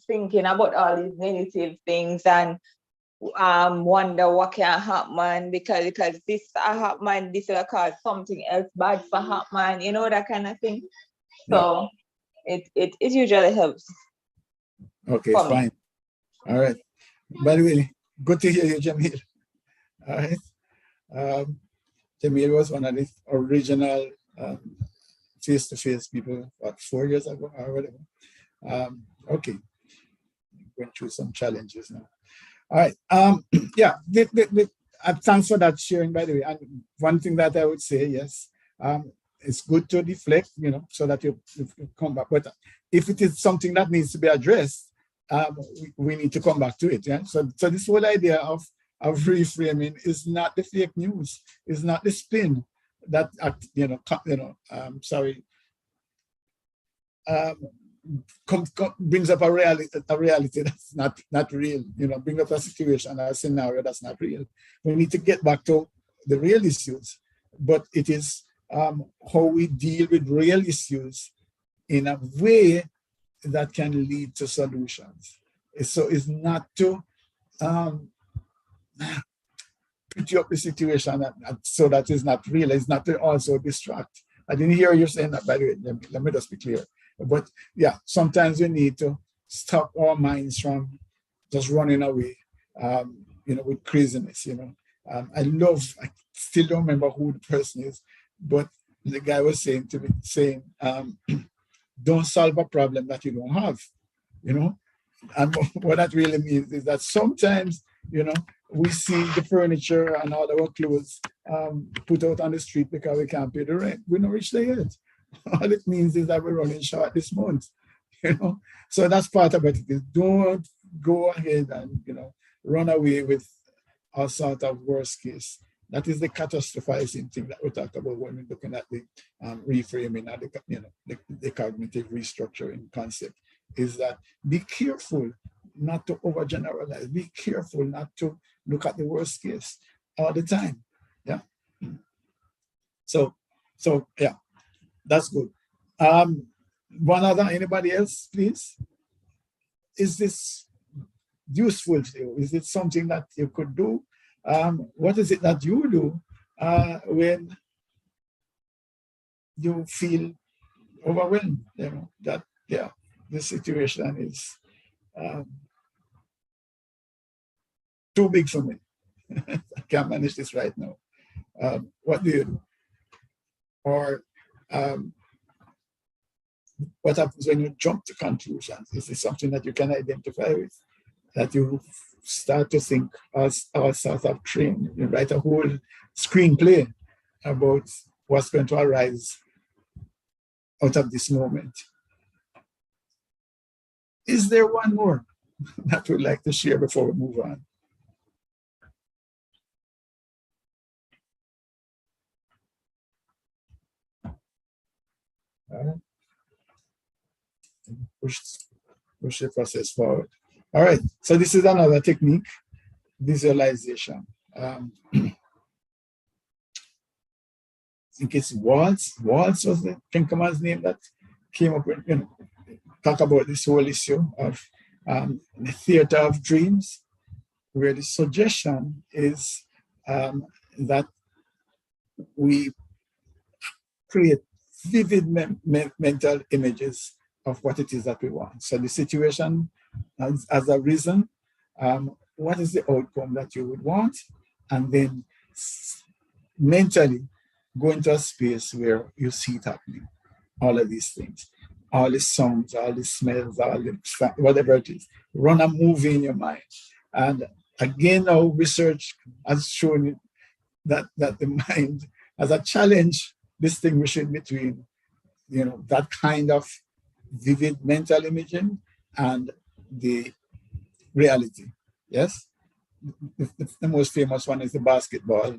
thinking about all these negative things and wonder what can happen because this happen, this will cause something else bad for happen, that kind of thing. So it usually helps. Okay, fine. All right. By the way, good to hear you, Jamil. All right. Jamil was one of the original face-to-face people, 4 years ago or whatever. Okay. Went through some challenges now. All right. Thanks for that sharing, by the way. And one thing that I would say, yes, it's good to deflect, so that you come back. But if it is something that needs to be addressed, we need to come back to it. Yeah. So this whole idea of reframing is not the fake news, is not the spin that brings up a reality that's not real, bring up a situation, a scenario that's not real. We need to get back to the real issues, but it is how we deal with real issues in a way that can lead to solutions. So it's not to put up the situation so that it's not real. It's not to also distract. I didn't hear you saying that, by the way. Let me just be clear. But yeah, sometimes we need to stop our minds from just running away, with craziness. I still don't remember who the person is, but the guy was saying to me, don't solve a problem that you don't have, And what that really means is that sometimes, we see the furniture and all our clothes put out on the street because we can't pay the rent. We don't reach there yet. All it means is that we're running short this month, So that's part of it. Don't go ahead and, run away with all sort of worst case. That is the catastrophizing thing that we talk about when we're looking at the reframing and the cognitive restructuring concept, is that be careful not to overgeneralize. Be careful not to look at the worst case all the time. Yeah. So yeah, that's good. One other, anybody else, please? Is this useful to you? Is it something that you could do? What is it that you do when you feel overwhelmed? That the situation is too big for me. I can't manage this right now. What do you do? Or what happens when you jump to conclusions? Is it something that you can identify with? That you start to think as sort of train, you write a whole screenplay about what's going to arise out of this moment. Is there one more that we'd like to share before we move on? Push the process forward. All right, so this is another technique, visualization. I think it's Waltz. Waltz was the thinkerman's name that came up with, talk about this whole issue of the theater of dreams, where the suggestion is that we create vivid mental images of what it is that we want. So the situation has arisen, what is the outcome that you would want? And then mentally go into a space where you see it happening. All of these things, all the sounds, all the smells, all the whatever it is. Run a movie in your mind. And again, our research has shown that the mind has a challenge distinguishing between, that kind of vivid mental imaging and the reality. Yes, the most famous one is the basketball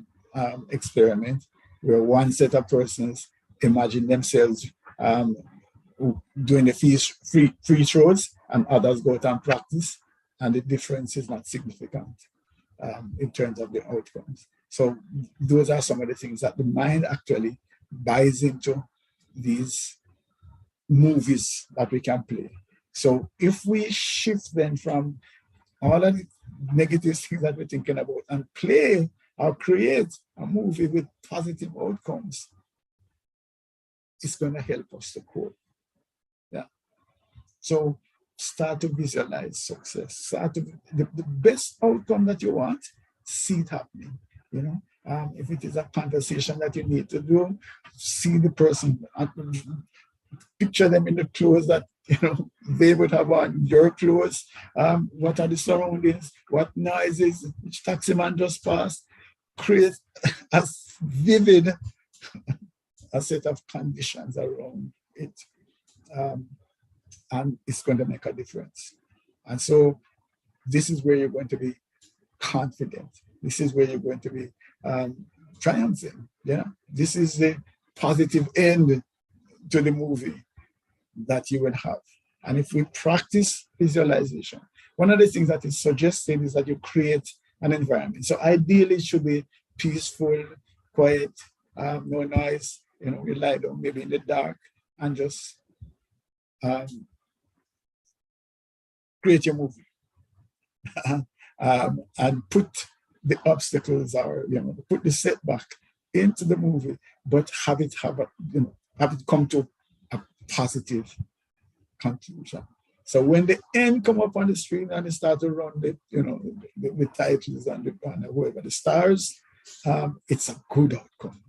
experiment, where one set of persons imagine themselves doing the free throws, and others go out and practice, and the difference is not significant in terms of the outcomes. So those are some of the things that the mind actually buys into these movies that we can play. So if we shift then from all of the negative things that we're thinking about and play or create a movie with positive outcomes, it's going to help us to cope. Yeah. So start to visualize success. Start to the best outcome that you want, see it happening. If it is a conversation that you need to do, see the person, picture them in the clothes that they would have on, your clothes. What are the surroundings? What noises? Which taxi man just passed? Create as vivid a set of conditions around it, and it's going to make a difference. And so this is where you're going to be confident. This is where you're going to be triumphing. This is the positive end to the movie that you will have. And if we practice visualization, one of the things that is suggested is that you create an environment. So ideally it should be peaceful, quiet, no noise. You lie down maybe in the dark and just create your movie. And put the obstacles or put the setback into the movie, but have it come to a positive conclusion. So when the end come up on the screen and they start to run the titles and whoever the stars, it's a good outcome.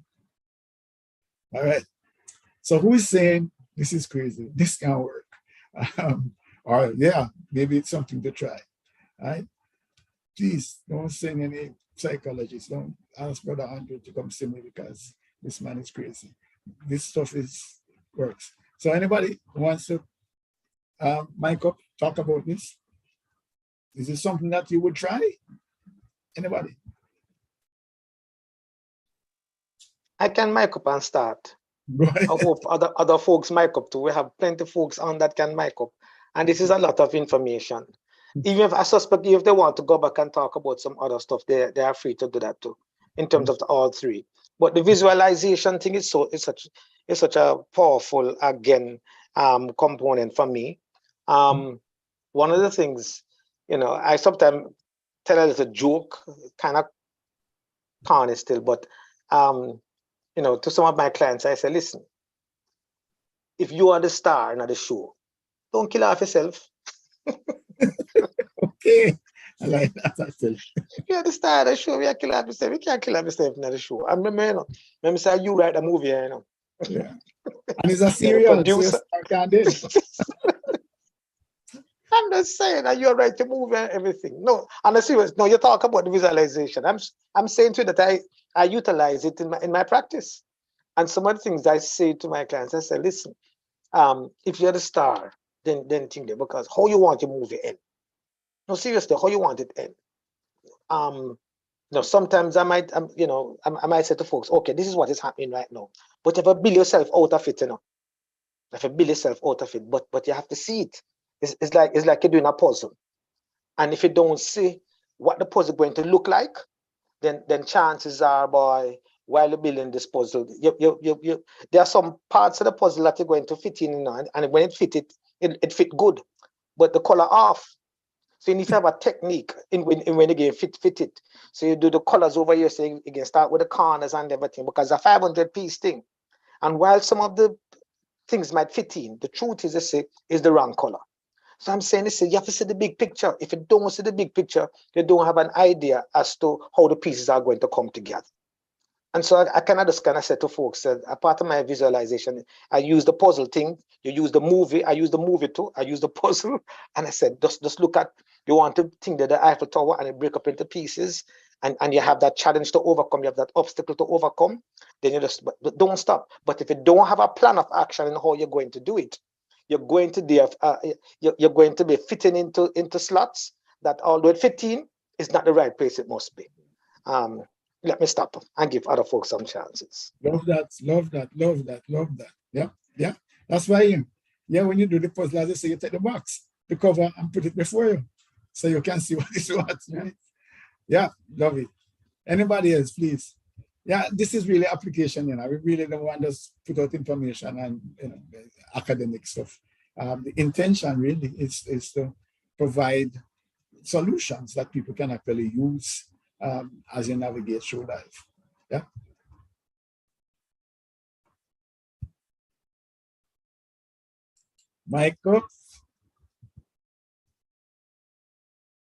All right. So who is saying this is crazy? This can't work. Or maybe it's something to try. All right. Please don't send any psychologists. Don't ask Brother Andrew to come see me because this man is crazy. This stuff works. So anybody wants to mic up, talk about this? Is it something that you would try? Anybody? I can mic up and start. Go ahead. I hope other folks mic up too. We have plenty of folks on that can mic up. And this is a lot of information. Even if I suspect if they want to go back and talk about some other stuff, they are free to do that too, in terms of all three. But the visualization thing is such a powerful, again, component for me. One of the things, I sometimes tell a little joke, kind of corny still, but to some of my clients, I say, listen, if you are the star in the show, don't kill off yourself. Okay. I like that actually. You're the star of the show, you kill off yourself. You can't kill off yourself in the show. I remember, say you write a movie, Yeah. And it's a serial, so you can't do it. I'm just saying that you write the movie and everything. No, on a serious, no, you talk about the visualization. I'm saying to you that I utilize it in my practice. And some of the things I say to my clients, I say, listen, if you're the star, then think that, because how you want your movie end. No, seriously, how you want it end. Sometimes I might say to folks, okay, this is what is happening right now. But if you build yourself out of it, if you build yourself out of it, but you have to see it. It's like you're doing a puzzle. And if you don't see what the puzzle is going to look like, then chances are, boy, while you're building this puzzle, there are some parts of the puzzle that you're going to fit in, and when it fit good, but the color off. So you need to have a technique when you fit it. So you do the colors over here, so you can start with the corners and everything, because a 500-piece thing. And while some of the things might fit in, the truth is the wrong color. So I'm saying, you have to see the big picture. If you don't see the big picture, you don't have an idea as to how the pieces are going to come together. And so I kind of say to folks that a part of my visualization, I use the puzzle thing. You use the movie. I use the movie too. I use the puzzle. And I said, just look at, you want to think that the Eiffel Tower and it break up into pieces, and you have that challenge to overcome, you have that obstacle to overcome, then you just don't stop. But if you don't have a plan of action and how you're going to do it, you're going to be fitting into slots that, although it fit in, is not the right place it must be. Let me stop and give other folks some chances. Love that. Yeah. That's why, when you do the puzzle, as I say, you take the box, the cover, and put it before you, so you can see what is what, right? Yeah, love it. Anybody else, please? Yeah, this is really application, we really don't want to just put out information and, academic stuff. The intention really is to provide solutions that people can actually use as you navigate through life. Yeah. Michael,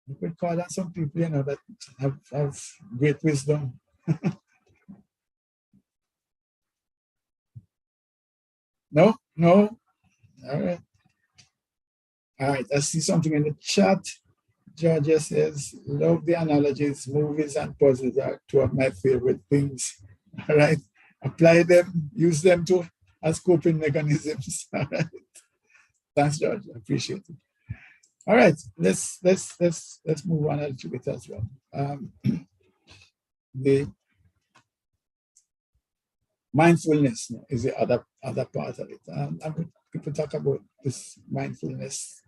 you could call on some people, that have great wisdom. No. All right. I see something in the chat. Georgia says, love the analogies, movies and puzzles are two of my favorite things. All right. Apply them, use them as coping mechanisms. All right. Thanks, George. I appreciate it. All right. Let's move on a little bit as well. The mindfulness is the other part of it. And people talk about this mindfulness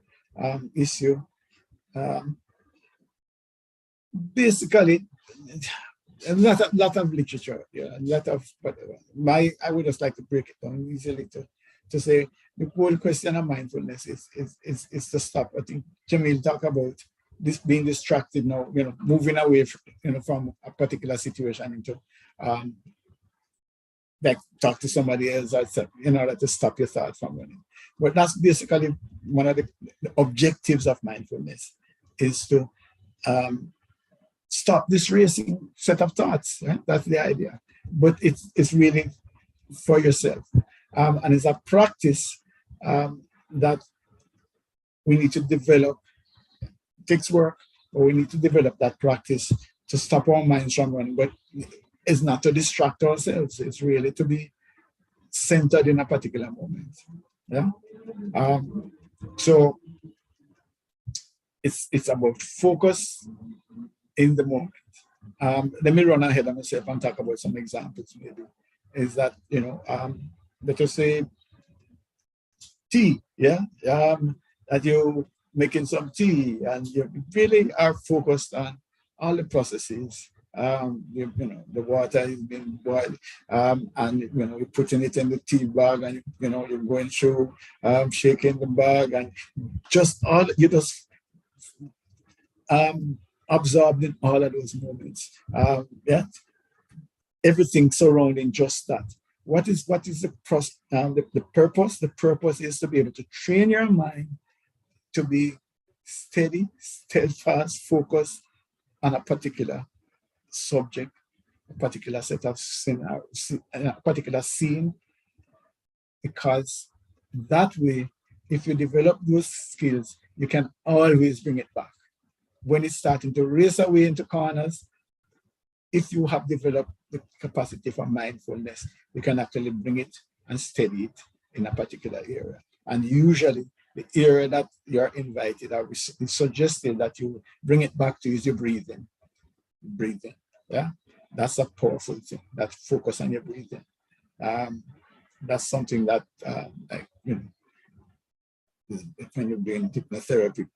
issue. Basically, a lot of literature, I would just like to break it down easily to say the whole question of mindfulness is to stop. I think Jamil talked about this being distracted now, moving away from a particular situation into like talk to somebody else, in order to stop your thoughts from running. But that's basically one of the objectives of mindfulness, is to stop this racing set of thoughts. Right? That's the idea. But it's really for yourself. And it's a practice that we need to develop. It takes work, but we need to develop that practice to stop our minds from running. But it's not to distract ourselves. It's really to be centered in a particular moment. Yeah. So it's about focus in the moment. Let me run ahead of myself and talk about some examples maybe. Is that, let us say tea, yeah? That you're making some tea and you really are focused on all the processes. The water is being boiled, and you're putting it in the tea bag, and you're going through shaking the bag, and you just absorbed in all of those moments. Yeah, everything surrounding just that. What is the purpose? The purpose is to be able to train your mind to be steady, steadfast, focused on a particular subject, a particular set of scenarios, a particular scene, because that way, if you develop those skills, you can always bring it back. When it's starting to race away into corners, if you have developed the capacity for mindfulness, you can actually bring it and steady it in a particular area. And usually, the area that you're invited or is suggested that you bring it back to is your breathing. Breathing, yeah, that's a powerful thing. That focus on your breathing. That's something that, when you're doing hypnotherapy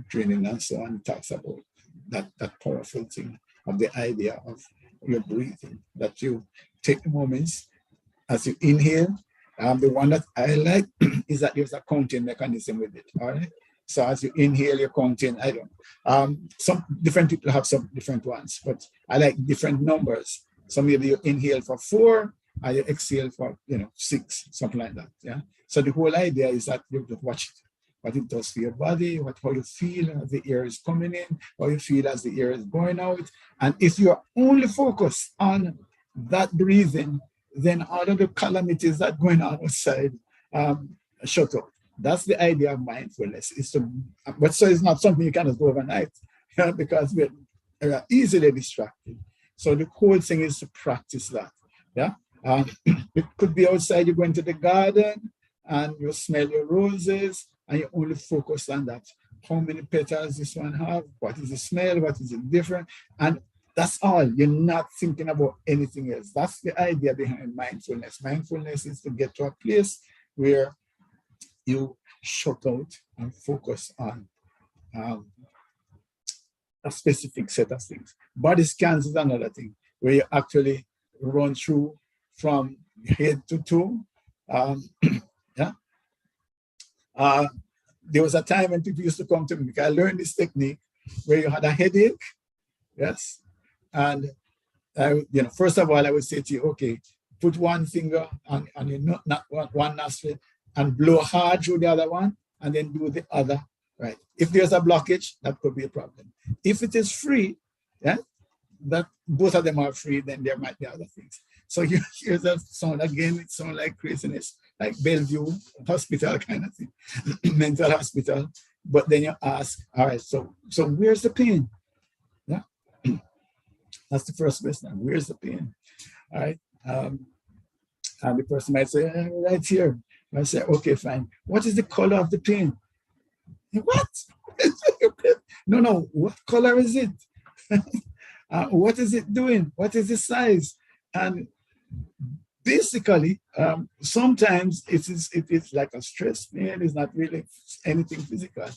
training and so on, it talks about that powerful thing of the idea of your breathing. That you take the moments as you inhale. The one that I like is that there's a counting mechanism with it. All right. So as you inhale, you're counting. I don't. Some different people have some different ones, but I like different numbers. So maybe you inhale for 4, and you exhale for 6, something like that. Yeah. So the whole idea is that you have to watch it, what it does for your body, how you feel as the air is coming in, how you feel as the air is going out. And if you're only focused on that breathing, then all of the calamities that are going on outside shut up. That's the idea of mindfulness. But so it's not something you can just do overnight, because we're easily distracted. So the whole thing is to practice that. Yeah, it could be outside. You go into the garden and you smell your roses, and you only focus on that. How many petals this one have? What is the smell? What is it different? And that's all. You're not thinking about anything else. That's the idea behind mindfulness. Mindfulness is to get to a place where you shut out and focus on a specific set of things. Body scans is another thing, where you actually run through from head to toe. Yeah. There was a time when people used to come to me, because I learned this technique where you had a headache. Yes. And first of all, I would say to you, okay, put one finger on your not one nostril and blow hard through the other one, and then do the other. Right. If there's a blockage, that could be a problem. If it is free, yeah, that both of them are free, then there might be other things. So you hear that sound again, it sounds like craziness, like Bellevue Hospital kind of thing, mental hospital. But then you ask, all right, so where's the pain? Yeah. That's the first question. Where's the pain? All right. And the person might say, right here. I say, okay, fine. What is the color of the pain? What? No. What color is it? What is it doing? What is the size? And basically, sometimes it is like a stress pain. It's not really anything physical.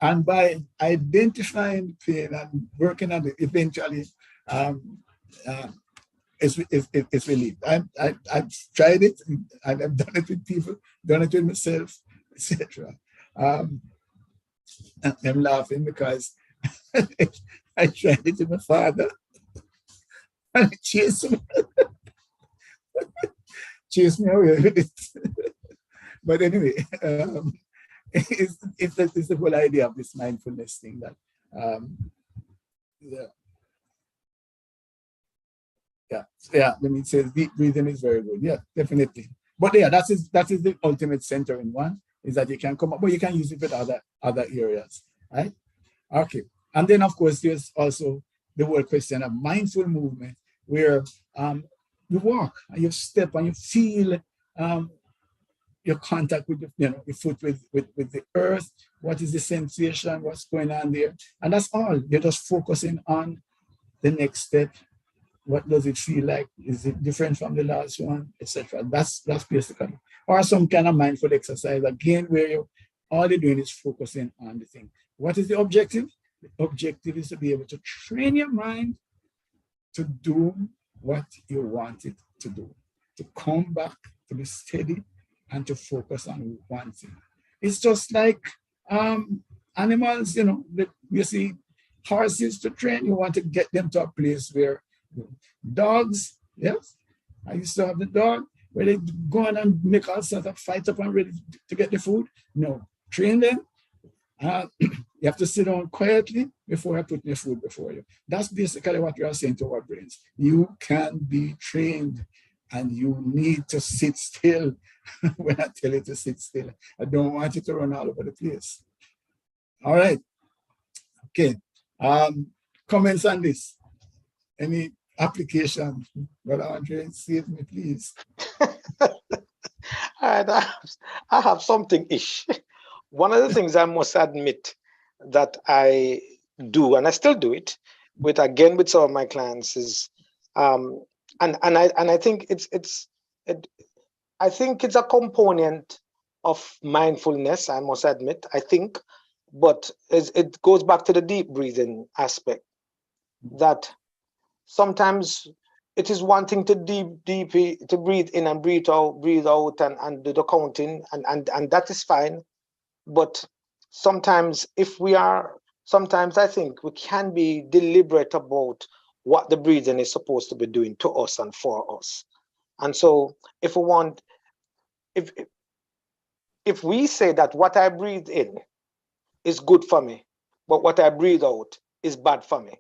And by identifying pain and working on it, eventually, it's relieved. I've tried it, and I've done it with people, done it with myself, etc. I'm laughing because I tried it with my father, and he chased me away with it. But anyway, it's the whole idea of this mindfulness thing that, let me say deep breathing is very good. Yeah, definitely. But yeah, that is the ultimate centering one, is that you can come up, but you can use it with other areas, right? Okay. And then of course there's also the whole question of mindful movement, where you walk and you step and you feel your contact with the foot with the earth. What is the sensation? What's going on there? And that's all. You're just focusing on the next step. What does it feel like? Is it different from the last one, etc.? That's basically, or some kind of mindful exercise again, where all you're doing is focusing on the thing. What is the objective? The objective is to be able to train your mind to do what you want it to do, to come back, to be steady, and to focus on one thing. It's just like animals, you see horses to train, you want to get them to a place where dogs, yes, I used to have the dog, where they go on and make all sorts of fight up and ready to get the food. No, train them. You have to sit down quietly before I put the food before you. That's basically what we are saying to our brains. You can be trained, and you need to sit still when I tell you to sit still. I don't want you to run all over the place. All right. Okay. Comments on this? Any application? Brother Andre, save me, please. All right, I have something-ish. One of the things I must admit that I do, and I still do it, with some of my clients is, and I think I think it's a component of mindfulness. I must admit, I think, but it goes back to the deep breathing aspect. That sometimes it is one thing to to breathe in and breathe out, and do the counting, and that is fine. But sometimes I think we can be deliberate about what the breathing is supposed to be doing to us and for us. And so if we say that what I breathe in is good for me, but what I breathe out is bad for me,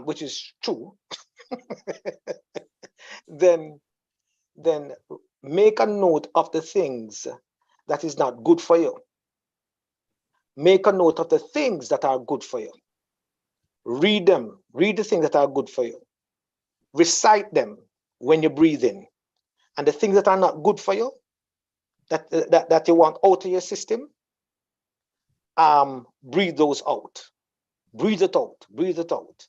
which is true, then make a note of the things that is not good for you. Make a note of the things that are good for you. Read them. Read the things that are good for you. Recite them when you breathe in. And the things that are not good for you, that you want out of your system, breathe those out. Breathe it out. Breathe it out.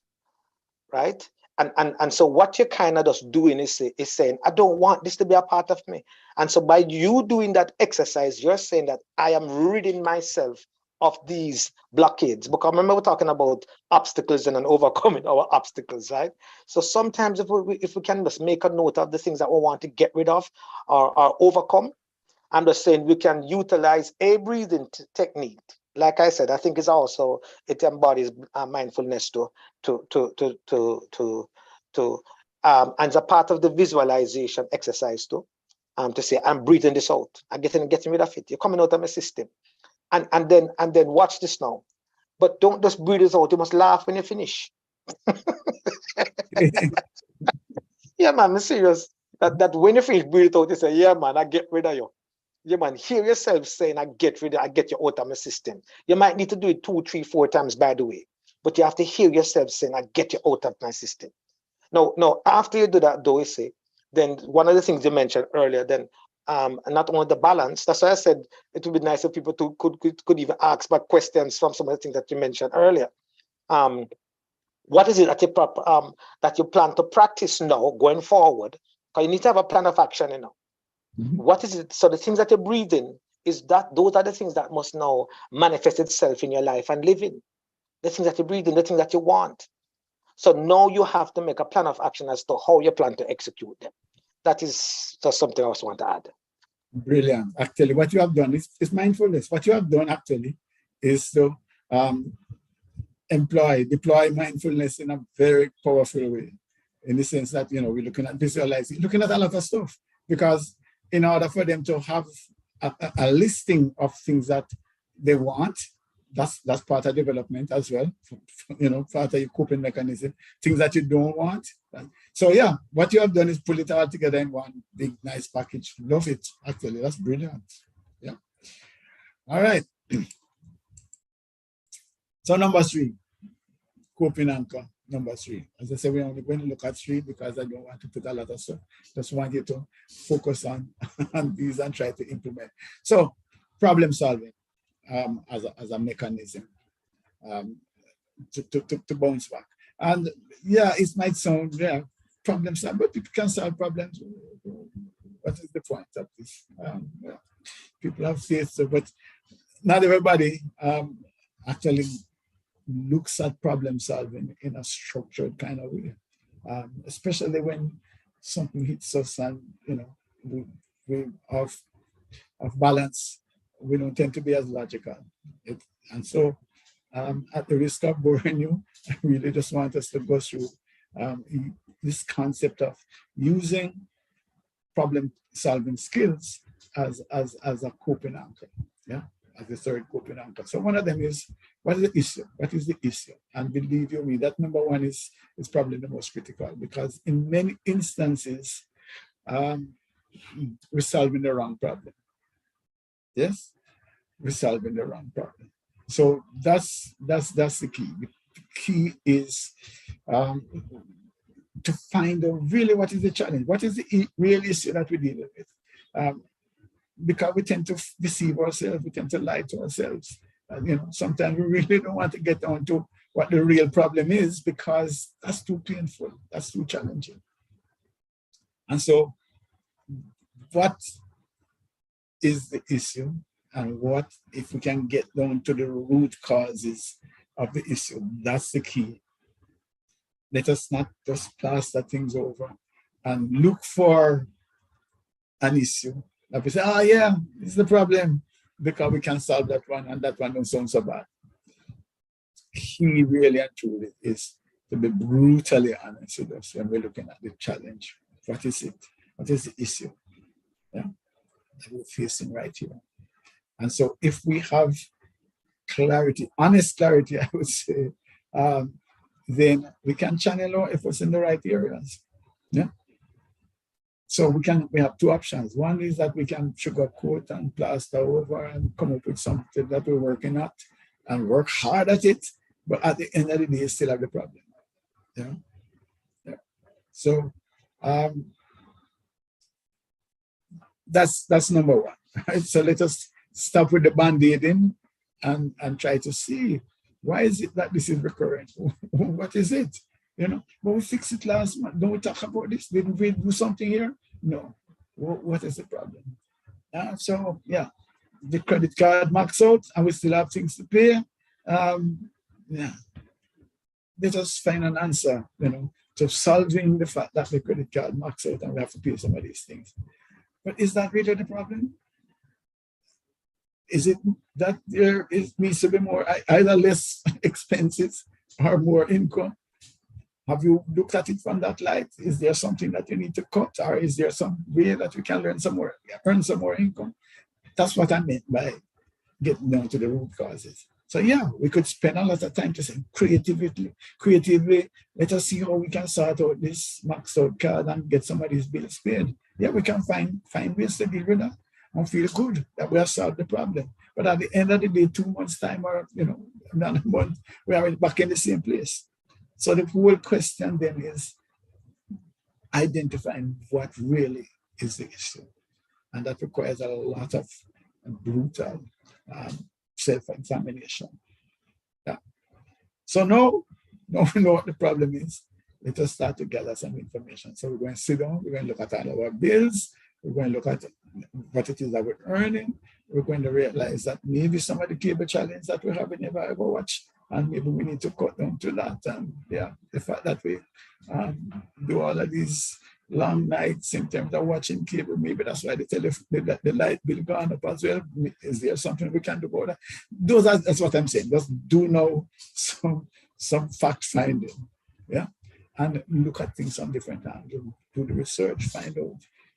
Right? And so what you're kind of just doing is saying, I don't want this to be a part of me. And so by you doing that exercise, you're saying that I am ridding myself of these blockades. Because remember, we're talking about obstacles and overcoming our obstacles, right? So sometimes if we can just make a note of the things that we want to get rid of or overcome, I'm just saying we can utilize a breathing technique. Like I said, I think it embodies mindfulness and as a part of the visualization exercise too, to say I'm breathing this out, I'm getting rid of it. You're coming out of my system, and then watch this now. But don't just breathe this out. You must laugh when you finish. Yeah, man, I'm serious. That when you finish, breathe it out. You say, yeah, man, I get rid of you. Yeah, man, hear yourself saying, I get you out of my system. You might need to do it 2, 3, 4 times, by the way. But you have to hear yourself saying, I get you out of my system. Now, after you do that, though, you say, then one of the things you mentioned earlier, then not only the balance, that's why I said it would be nice if people could even ask back questions from some of the things that you mentioned earlier. What is it that you plan to practice now going forward? Because you need to have a plan of action, Mm-hmm. What is it? So the things that you're breathing those are the things that must now manifest itself in your life and living. The things that you're breathing, the things that you want. So now you have to make a plan of action as to how you plan to execute them. That is just something I also want to add. Brilliant. Actually, what you have done is mindfulness. What you have done actually is to deploy mindfulness in a very powerful way, in the sense that, we're looking at visualizing, looking at a lot of stuff, because in order for them to have a listing of things that they want, that's part of development as well, part of your coping mechanism, things that you don't want. So yeah, what you have done is pull it all together in one big, nice package. Love it, actually, that's brilliant. Yeah. All right. So number 3, coping anchor. number 3. As I said, we're only going to look at 3 because I don't want to put a lot of stuff. Just want you to focus on, on these and try to implement. So problem solving as a mechanism to bounce back. And yeah, it might sound, problem solving, but people can solve problems. What is the point of this? People have faith, but not everybody actually looks at problem solving in a structured kind of way, especially when something hits us and we off balance. We don't tend to be as logical, and so at the risk of boring you, I really just want us to go through this concept of using problem solving skills as a coping anchor. Yeah. As the third coping anchor. So one of them is, what is the issue? What is the issue? And believe you me, that number 1 is probably the most critical, because in many instances, we're solving the wrong problem. Yes, we're solving the wrong problem. So that's the key. The key is to find out really what is the challenge. What is the real issue that we're dealing with? Because we tend to deceive ourselves, we tend to lie to ourselves. Sometimes we really don't want to get down to what the real problem is, because that's too painful, that's too challenging. And so, what is the issue, and what, if we can get down to the root causes of the issue, that's the key. Let us not just plaster things over and look for an issue. Like we say, oh yeah, this is the problem, because we can solve that one, and that one don't sound so bad. Key really and truly is to be brutally honest with us when we're looking at the challenge. What is it? What is the issue? Yeah, that we're facing right here. And so if we have clarity, honest clarity, I would say, then we can channel our efforts in the right areas. Yeah. So we have 2 options. One is that we can sugarcoat and plaster over and come up with something that we're working at and work hard at it, but at the end of the day, still have the problem. Yeah. So that's number 1. Right? So let us stop with the band-aiding and try to see, why is it that this is recurring? What is it? But we fixed it last month. Don't we talk about this? Didn't we do something here? No. What is the problem? So yeah, the credit card max out and we still have things to pay. Let us find an answer, to solving the fact that the credit card max out and we have to pay some of these things. But is that really the problem? Is it that there needs to be more, either less expenses or more income? Have you looked at it from that light? Is there something that you need to cut, or is there some way that we can earn some more income? That's what I meant by getting down to the root causes. So yeah, we could spend a lot of time to say creatively, let us see how we can sort out this maxed out card and get some of these bills paid. Yeah, we can find ways to deal with that and feel good that we have solved the problem. But at the end of the day, 2 months time, or another month, we are back in the same place. So the whole question then is identifying what really is the issue. And that requires a lot of brutal self-examination. Yeah. So now we know what the problem is. Let us start to gather some information. So we're going to sit down, we're going to look at all our bills, we're going to look at what it is that we're earning. We're going to realize that maybe some of the cable challenge that we have never ever watched, and maybe we need to cut down to that. And yeah, the fact that we do all of these long nights in terms of watching cable, maybe that's why the light bill gone up as well. Is there something we can do about that? That's what I'm saying. Just do now some fact finding, yeah, and look at things on different angles. Do the research, find out,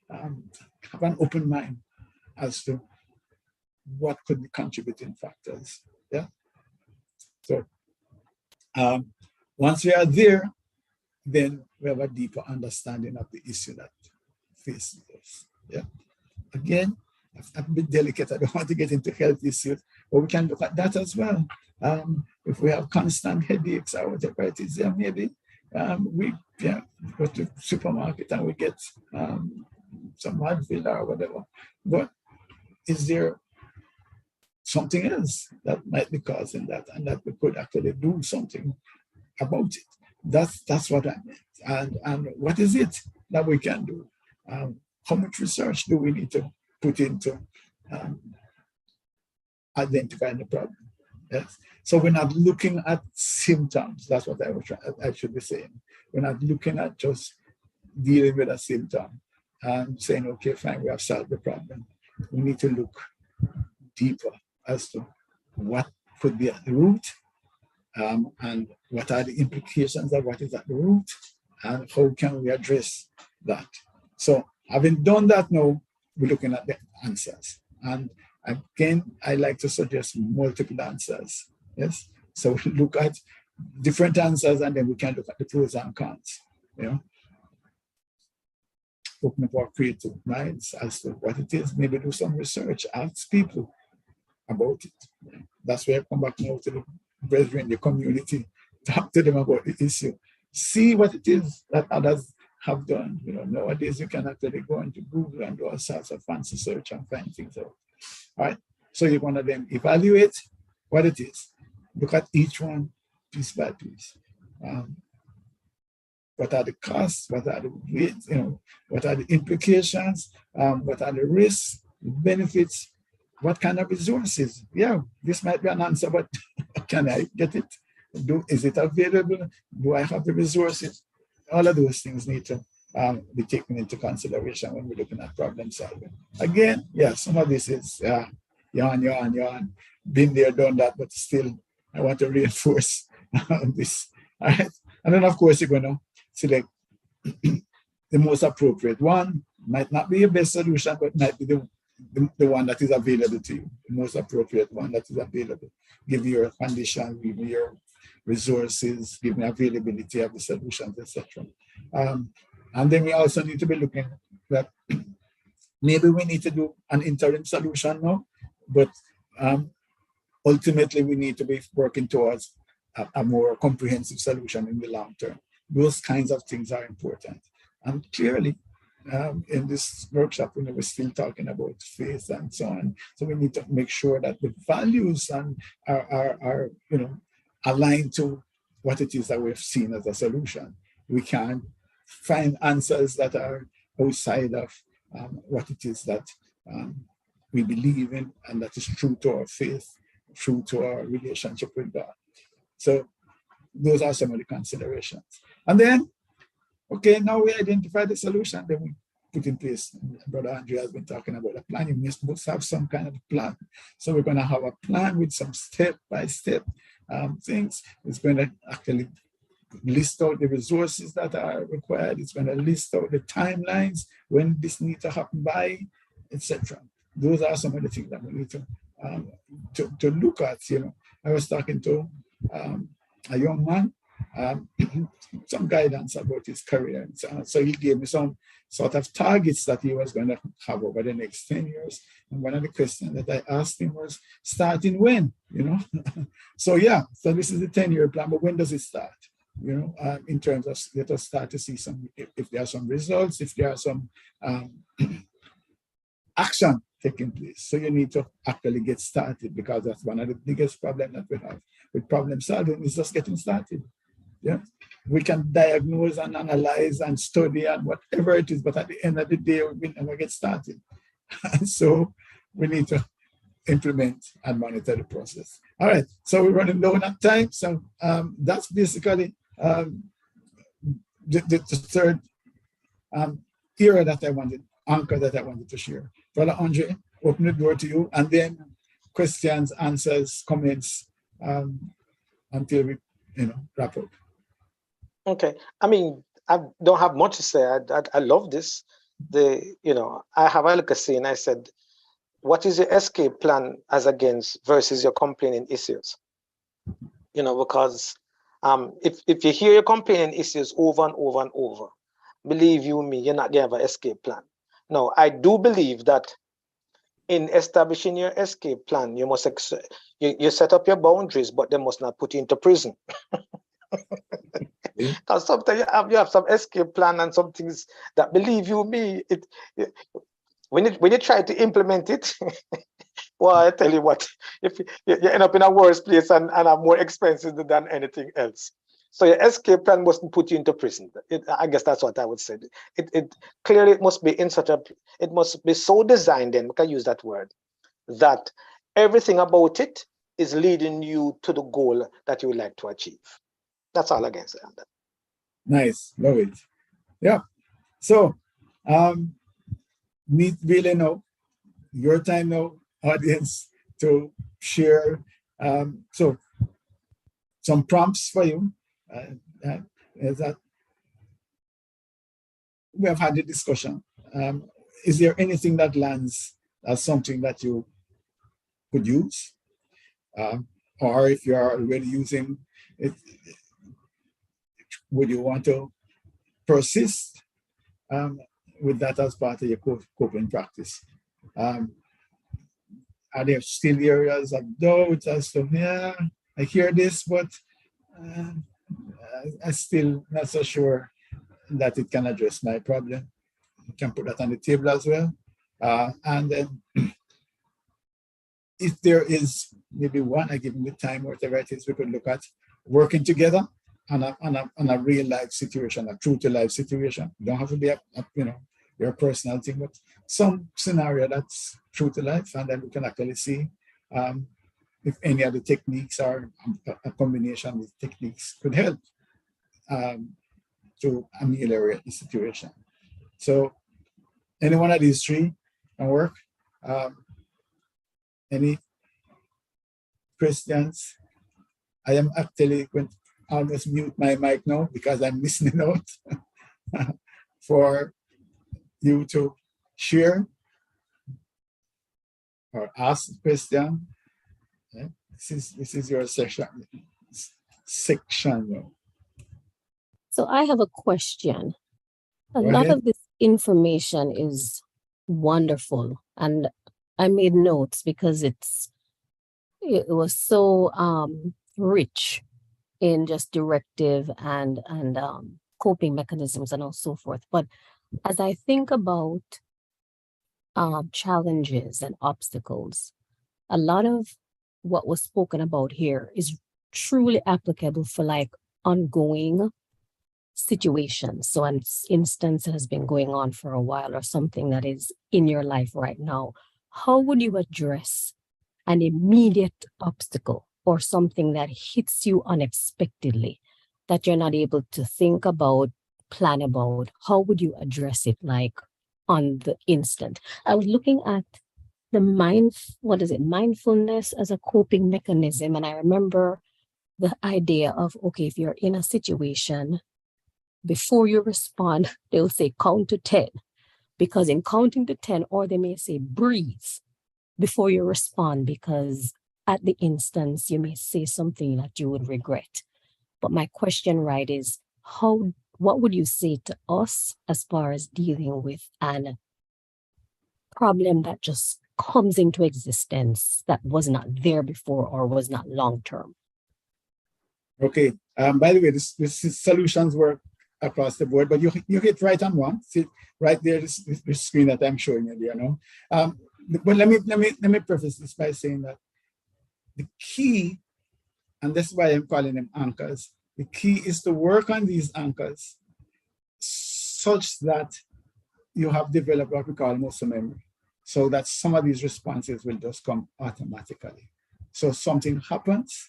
have an open mind as to what could be contributing factors. Yeah. So once we are there, then we have a deeper understanding of the issue that faces us. Yeah. Again, I'm a bit delicate. I don't want to get into health issues, but we can look at that as well. If we have constant headaches or whatever it is, maybe we go to supermarket and we get some Advil or whatever. But is there something else that might be causing that, and that we could actually do something about it? That's what I meant. And what is it that we can do? How much research do we need to put into identifying the problem? Yes. So we're not looking at symptoms. That's what I should be saying. We're not looking at just dealing with a symptom and saying, okay, fine, we have solved the problem. We need to look deeper as to what could be at the root, and what are the implications of what is at the root, and how can we address that. So having done that now, we're looking at the answers. And again, I like to suggest multiple answers. Yes. So we look at different answers, and then we can look at the pros and cons. You know, open up our creative minds as to what it is. Maybe do some research, ask people about it. That's where I come back now to the brethren, the community, talk to them about the issue. See what it is that others have done. You know, nowadays you can actually go into Google and do all sorts of fancy search and find things out. All right. So you're going to then evaluate what it is. Look at each one piece by piece. What are the costs? What are the rates? You know, what are the implications? What are the risks, the benefits? What kind of resources? Yeah, this might be an answer, but can I get it? Is it available? Do I have the resources? All of those things need to be taken into consideration when we're looking at problem solving. Again, yeah, some of this is yawn. Been there, done that, but still, I want to reinforce this. All right. And then, of course, you're going to select the most appropriate one. Might not be your best solution, but might be the one that is available to you, the most appropriate one that is available. Give your condition, give me your resources, give me availability of the solutions, etc. And then we also need to be looking that maybe we need to do an interim solution now, but ultimately we need to be working towards a more comprehensive solution in the long term. Those kinds of things are important. And clearly, in this workshop, we're still talking about faith and so on. So we need to make sure that the values are aligned to what it is that we've seen as a solution. We can find answers that are outside of what it is that we believe in, and that is true to our faith, true to our relationship with God. So those are some of the considerations. And then, okay, now we identify the solution, then we put in place. Brother Andrew has been talking about a plan. You must have some kind of plan. So we're going to have a plan with some step-by-step things. It's going to actually list out the resources that are required. It's going to list out the timelines, when this needs to happen by, etc. Those are some of the things that we need to look at. You know, I was talking to a young man, some guidance about his career. So he gave me some sort of targets that he was going to have over the next 10 years. And one of the questions that I asked him was, starting when, you know? So yeah, so this is the 10-year plan, but when does it start? You know, in terms of, let us start to see some, if there are some results, if there are some action taking place. So you need to actually get started, because that's one of the biggest problems that we have with problem solving, is just getting started. Yeah, we can diagnose and analyze and study and whatever it is, but at the end of the day, we never get started. And so we need to implement and monitor the process. All right, so we're running low on time. So that's basically the third area that I wanted, anchor that I wanted to share. Brother Andre, open the door to you, and then questions, answers, comments, until we, wrap up. Okay. I mean, I don't have much to say. I love this. I have a look at saying, I said, what is your escape plan as against versus your complaining issues? Because if you hear your complaining issues over and over and over, believe you me, you're not going to have an escape plan. Now, I do believe that in establishing your escape plan, you must you set up your boundaries, but they must not put you into prison. Because sometimes you have some escape plan and some things that, believe you me, when you try to implement it, well, I tell you what, if you end up in a worse place and are more expensive than anything else. So your escape plan mustn't put you into prison. I guess that's what I would say. It clearly it must be it must be so designed, then we can use that word, that everything about it is leading you to the goal that you would like to achieve. That's all I can say on that. Nice, love it. Yeah. So, me really know your time now, audience, to share. So, some prompts for you. Is that we have had the discussion. Is there anything that lands as something that you could use? Or if you are already using it, would you want to persist with that as part of your coping practice? Are there still areas of doubt as to, yeah, I hear this, but I'm still not so sure that it can address my problem? You can put that on the table as well. And then if there is maybe one, I give me time, whatever it is, we could look at working together on a real life situation, a true to life situation. You don't have to be your personal thing, but some scenario that's true to life, and then we can actually see if any of the techniques or a combination of techniques could help to ameliorate the situation. So any one of these three can work. Any questions? I am actually going to almost mute my mic now because I'm listening out for you to share or ask a question. Yeah. This is your section now. So I have a question. A Go lot ahead. of this information is wonderful, and I made notes because it was so rich in just directive and coping mechanisms and so forth. But as I think about challenges and obstacles, a lot of what was spoken about here is truly applicable for like ongoing situations. So an instance that has been going on for a while or something that is in your life right now, how would you address an immediate obstacle or something that hits you unexpectedly that you're not able to think about, plan about? How would you address it like on the instant? I was looking at the mindfulness as a coping mechanism. And I remember the idea of, okay, if you're in a situation, before you respond, they'll say count to 10, because in counting to 10, or they may say breathe before you respond, because at the instance, you may say something that you would regret. But my question, right, is what would you say to us as far as dealing with an problem that just comes into existence that was not there before or was not long-term? Okay. By the way, this is solutions work across the board, but you hit right on one. See right there, this screen that I'm showing you there, no? But let me preface this by saying that the key, and that's why I'm calling them anchors, the key is to work on these anchors such that you have developed what we call muscle memory, so that some of these responses will just come automatically. So something happens,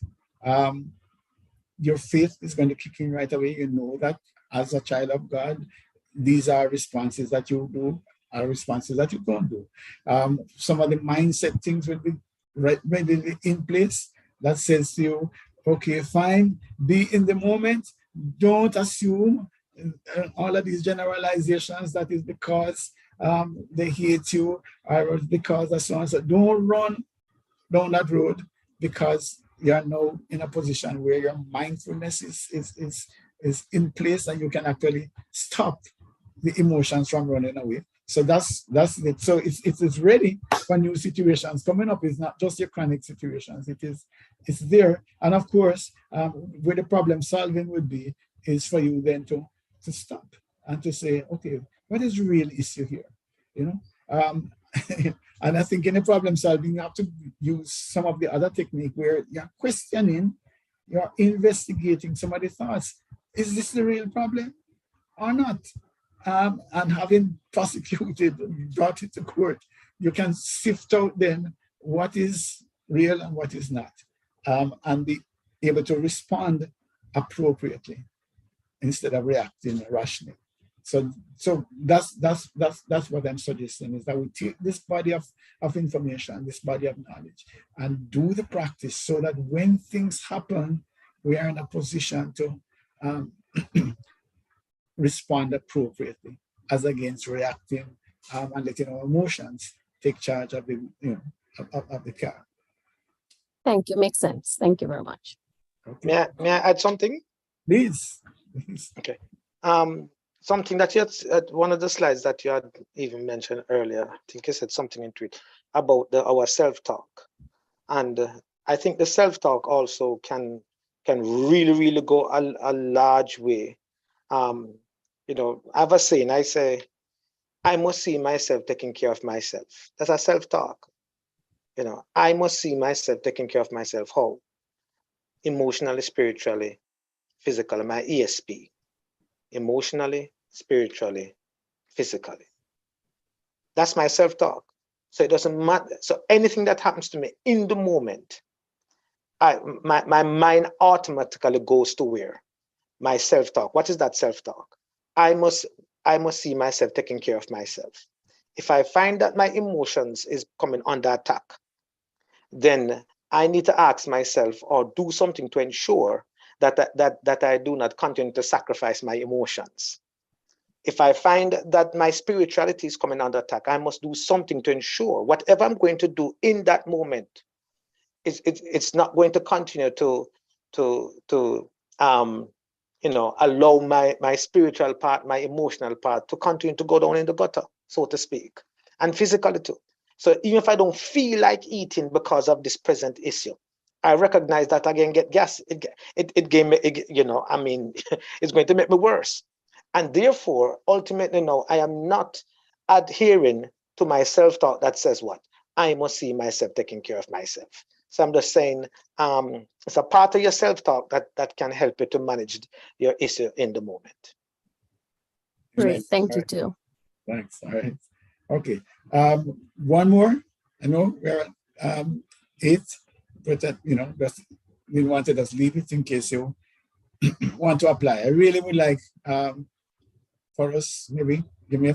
your faith is going to kick in right away. You know that as a child of God, these are responses that you do, are responses that you don't do. Some of the mindset things will be readily in place that says to you, okay, fine, be in the moment, don't assume all of these generalizations that is because they hate you or because of so and so. Don't run down that road, because you are now in a position where your mindfulness is in place and you can actually stop the emotions from running away. So that's it. So it's ready for new situations coming up. It's not just your chronic situations. It's there. And of course, where the problem solving would be is for you then to stop and to say, okay, what is the real issue here? You know, and I think in the problem solving, you have to use some of the other technique where you're questioning, you're investigating some of the thoughts. Is this the real problem or not? And having prosecuted and brought it to court, you can sift out then what is real and what is not, and be able to respond appropriately instead of reacting rashly. So that's what I'm suggesting, is that we take this body of information, this body of knowledge, and do the practice so that when things happen, we are in a position to respond appropriately, as against reacting and letting our emotions take charge of the of the car. Thank you. Makes sense. Thank you very much. Okay. May I add something? Please. Okay. Something that you had, one of the slides that you had even mentioned earlier, I think you said something into it about our self-talk. And I think the self-talk also can really go a large way. You know, I have a saying, I say, I must see myself taking care of myself. That's a self-talk. You know, I must see myself taking care of myself. How? Emotionally, spiritually, physically, my ESP. Emotionally, spiritually, physically. That's my self-talk. So it doesn't matter. So anything that happens to me in the moment, my mind automatically goes to where? My self-talk. What is that self-talk? I must see myself taking care of myself. If I find that my emotions is coming under attack, then I need to ask myself or do something to ensure that I do not continue to sacrifice my emotions. If I find that my spirituality is coming under attack, I must do something to ensure whatever I'm going to do in that moment, it's not going to continue to allow my spiritual part, my emotional part to continue to go down in the gutter, so to speak, and physically too. So even if I don't feel like eating because of this present issue, I recognize that again, get gas. It gave me, I mean, it's going to make me worse. And therefore, ultimately, no, I am not adhering to my self-talk that says what? I must see myself taking care of myself. So I'm just saying, it's a part of your self-talk that can help you to manage your issue in the moment. Great. Thank you too. Thanks. All right. Okay. One more. I know we're at 8, but just we wanted us leave it in case you want to apply. I really would like for us, maybe give me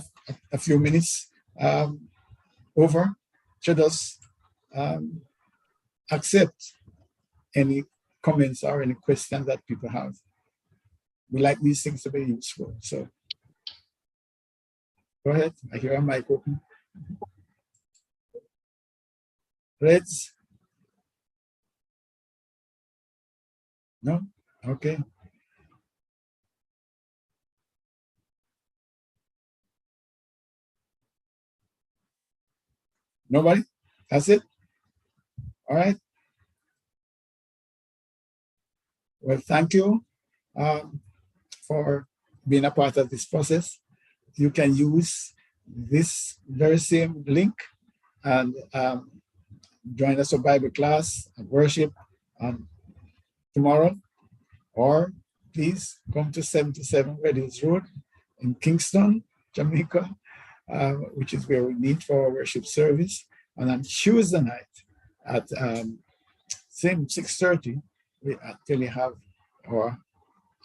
a few minutes over to just accept any comments or any questions that people have. We like these things to be useful. So go ahead. I hear a mic open. Reds? No? Okay. Nobody? That's it? All right. Well, thank you for being a part of this process. You can use this very same link and join us for Bible class and worship tomorrow, or please come to 77 Reddings Road in Kingston, Jamaica, which is where we meet for our worship service. And on Tuesday night at same 6:30, we actually have our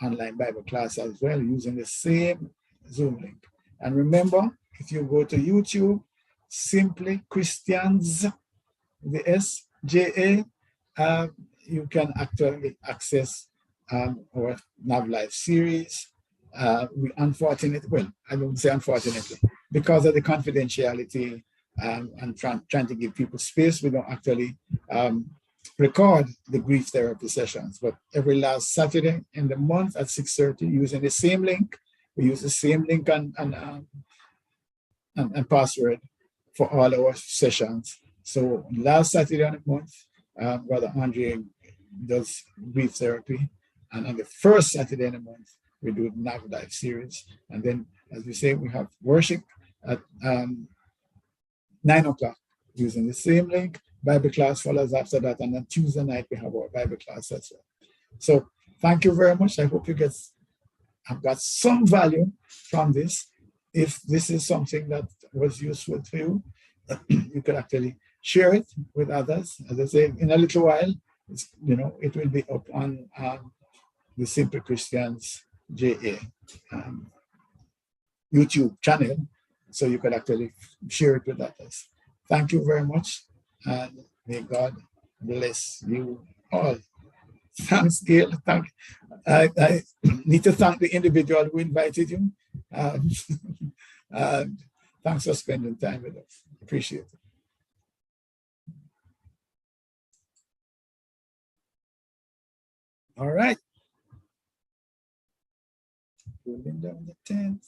online Bible class as well, using the same Zoom link. And remember, if you go to YouTube, Simply Christians, the SJA, you can actually access our Nav Live series. We unfortunately, well, I don't say unfortunately, because of the confidentiality and trying to give people space, we don't actually record the grief therapy sessions. But every last Saturday in the month at 6:30, using the same link, we use the same link on and password for all our sessions. So last Saturday of the month, Brother Andre does brief therapy. And on the first Saturday in the month, we do the Nav Dive series. And then, as we say, we have worship at 9 o'clock using the same link. Bible class follows after that. And then Tuesday night, we have our Bible class as well. So thank you very much. I hope you have got some value from this. If this is something that was useful to you, you could actually share it with others. As I say, in a little while, it will be up on the Simple Christians JA YouTube channel, so you could actually share it with others. Thank you very much, and may God bless you all. Thanks, Gail. I need to thank the individual who invited you. Thanks for spending time with us. Appreciate it. All right. Pulling down the tent.